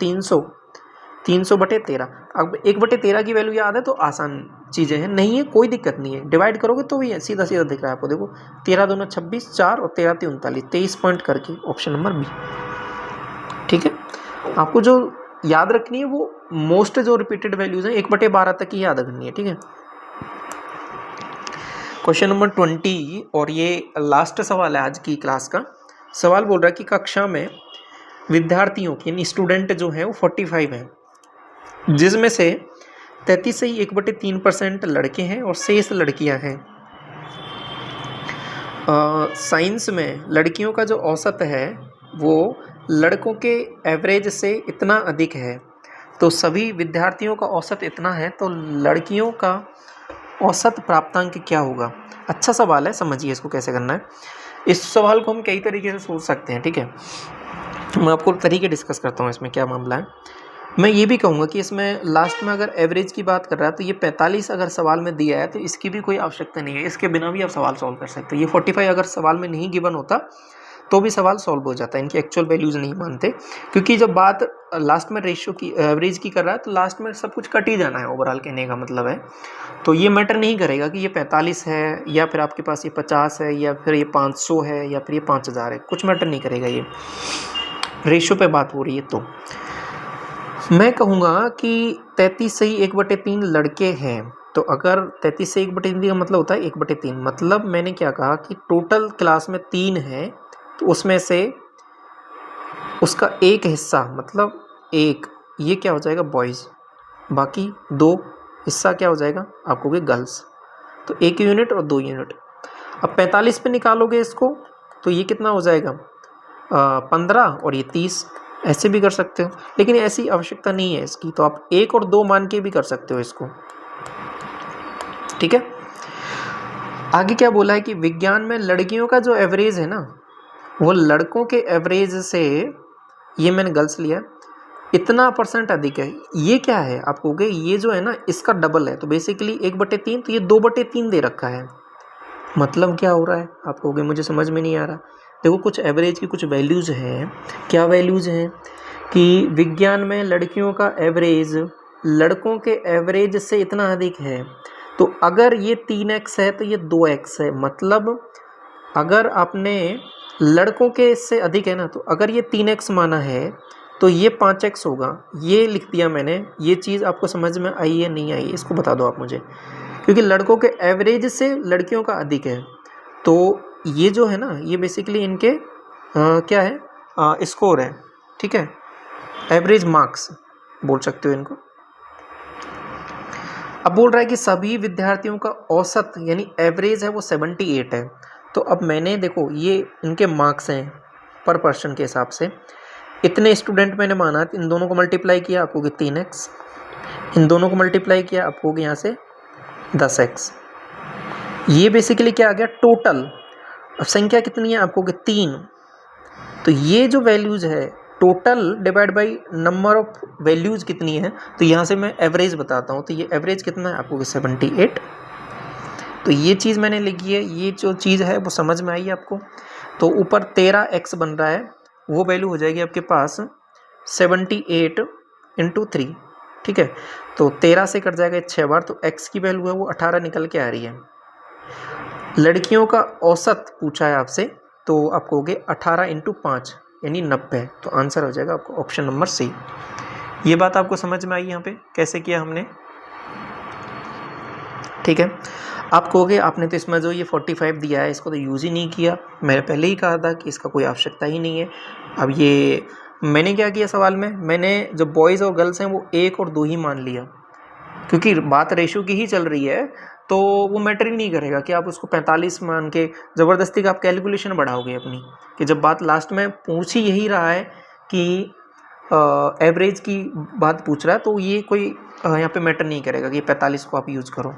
300/13। अब 1/13 की वैल्यू याद है तो आसान चीज़ें हैं, नहीं है कोई दिक्कत नहीं है। डिवाइड करोगे तो भी सीधा सीधा दिख रहा है आपको, देखो 13 दूना 26, 4 और 13 3 39, 23 पॉइंट करके, ऑप्शन नंबर बी। ठीक है, आपको जो याद रखनी है वो मोस्ट जो रिपीटेड वैल्यूज हैं 1/12 तक ही याद रखनी है। ठीक है, क्वेश्चन नंबर 20, और ये लास्ट सवाल है आज की क्लास का। सवाल बोल रहा है कि कक्षा में विद्यार्थियों की यानी स्टूडेंट जो है वो 45 हैं, जिसमें से 33 से ही 1/3% लड़के हैं और शेष लड़कियां हैं। साइंस में लड़कियों का जो औसत है वो लड़कों के एवरेज से इतना अधिक है, तो सभी विद्यार्थियों का औसत इतना है, तो लड़कियों का औसत प्राप्तांक क्या होगा। अच्छा सवाल है, समझिए इसको कैसे करना है। इस सवाल को हम कई तरीके से सोच सकते हैं। ठीक है, मैं आपको तरीके डिस्कस करता हूँ इसमें क्या मामला है। मैं ये भी कहूँगा कि इसमें लास्ट में अगर एवरेज की बात कर रहा है तो ये 45 अगर सवाल में दिया है तो इसकी भी कोई आवश्यकता नहीं है, इसके बिना भी आप सवाल सॉल्व कर सकते हैं। ये 45 अगर सवाल में नहीं गिवन होता तो भी सवाल सॉल्व हो जाता है, इनकी एक्चुअल वैल्यूज़ नहीं मानते, क्योंकि जब बात लास्ट में रेशियो की, एवरेज की कर रहा है तो लास्ट में सब कुछ कट ही जाना है, ओवरऑल कहने का मतलब है। तो ये मैटर नहीं करेगा कि ये 45 है या फिर आपके पास ये 50 है या फिर ये 500 है या फिर ये 5000 है, कुछ मैटर नहीं करेगा, ये रेशियो पे बात हो रही है। तो मैं कहूँगा कि 33 से ही 1/3 लड़के हैं, तो अगर 33 से 1/3 का मतलब होता है 1/3, मतलब मैंने क्या कहा कि टोटल क्लास में 3 है, तो उसमें से उसका एक हिस्सा मतलब 1, ये क्या हो जाएगा बॉयज़, बाकी 2 हिस्सा क्या हो जाएगा आपको कि गर्ल्स। तो 1 यूनिट और 2 यूनिट। अब 45 पे निकालोगे इसको तो ये कितना हो जाएगा 15 और ये 30, ऐसे भी कर सकते हो, लेकिन ऐसी आवश्यकता नहीं है इसकी, तो आप 1 और 2 मान के भी कर सकते हो इसको। ठीक है, आगे क्या बोला है कि विज्ञान में लड़कियों का जो एवरेज है ना वो लड़कों के एवरेज से, ये मैंने गर्ल्स लिया, इतना % अधिक है। ये क्या है आप कहोगे, ये जो है ना इसका डबल है, तो बेसिकली 1/3, तो ये 2/3 दे रखा है, मतलब क्या हो रहा है आप कहोगे मुझे समझ में नहीं आ रहा। देखो कुछ एवरेज की कुछ वैल्यूज़ हैं, क्या वैल्यूज़ हैं कि विज्ञान में लड़कियों का एवरेज लड़कों के एवरेज से इतना अधिक है, तो अगर ये 3x है तो ये 2x है, मतलब अगर आपने लड़कों के इससे अधिक है ना, तो अगर ये 3x माना है तो ये 5x होगा। ये लिख दिया मैंने, ये चीज़ आपको समझ में आई है नहीं आई, इसको बता दो आप मुझे, क्योंकि लड़कों के एवरेज से लड़कियों का अधिक है, तो ये जो है ना ये बेसिकली इनके क्या है स्कोर है। ठीक है, एवरेज मार्क्स बोल सकते हो इनको। अब बोल रहा है कि सभी विद्यार्थियों का औसत यानी एवरेज है वो 78 है, तो अब मैंने देखो ये इनके मार्क्स हैं पर पर्सन के हिसाब से, इतने स्टूडेंट मैंने माना, इन दोनों को मल्टीप्लाई किया आपको कि 3x, इन दोनों को मल्टीप्लाई किया आपको कि यहाँ से 10x, ये बेसिकली क्या आ गया टोटल। अब संख्या कितनी है आपको कि 3, तो ये जो वैल्यूज़ है total divide by number of values कितनी है, तो यहाँ से मैं एवरेज बताता हूँ, तो ये एवरेज कितना है आपको कि 78, तो ये चीज़ मैंने लिखी है, ये जो चीज़ है वो समझ में आई आपको। तो ऊपर 13x बन रहा है, वो वैल्यू हो जाएगी आपके पास 78 × 3, ठीक है। तो 13 से कट जाएगा 6 बार, तो x की वैल्यू है वो 18 निकल के आ रही है। लड़कियों का औसत पूछा है आपसे, तो आप कहोगे 18 × 5 यानी 90, तो आंसर हो जाएगा आपको ऑप्शन नंबर सी। ये बात आपको समझ में आई यहाँ पे कैसे किया हमने, ठीक है। आप कहोगे आपने तो इसमें जो ये 45 दिया है इसको तो यूज़ ही नहीं किया, मैंने पहले ही कहा था कि इसका कोई आवश्यकता ही नहीं है। अब ये मैंने क्या किया सवाल में, मैंने जो बॉयज़ और गर्ल्स हैं वो 1 और 2 ही मान लिया, क्योंकि बात रेशो की ही चल रही है, तो वो मैटर ही नहीं करेगा कि आप उसको 45 मान के ज़बरदस्ती का आप कैलकुलेशन बढ़ाओगे अपनी, कि जब बात लास्ट में पूछ ही यही रहा है कि एवरेज की बात पूछ रहा है, तो ये कोई यहाँ पे मैटर नहीं करेगा कि 45 को आप यूज़ करो।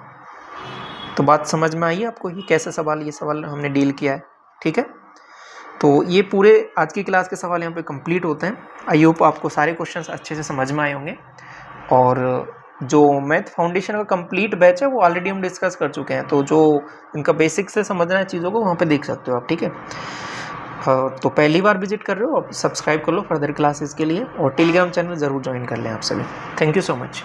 तो बात समझ में आई आपको कि कैसे ये सवाल हमने डील किया है, ठीक है। तो ये पूरे आज की क्लास के सवाल यहाँ पे कंप्लीट होते हैं। आई होप आपको सारे क्वेश्चंस अच्छे से समझ में आए होंगे, और जो मैथ फाउंडेशन का कंप्लीट बैच है वो ऑलरेडी हम डिस्कस कर चुके हैं, तो जो इनका बेसिक से समझना है चीज़ों को वहाँ पे देख सकते हो आप, ठीक है। तो पहली बार विजिट कर रहे हो, आप सब्सक्राइब कर लो फर्दर क्लासेस के लिए, और टेलीग्राम चैनल ज़रूर ज्वाइन कर लें आप सभी। Thank you so much.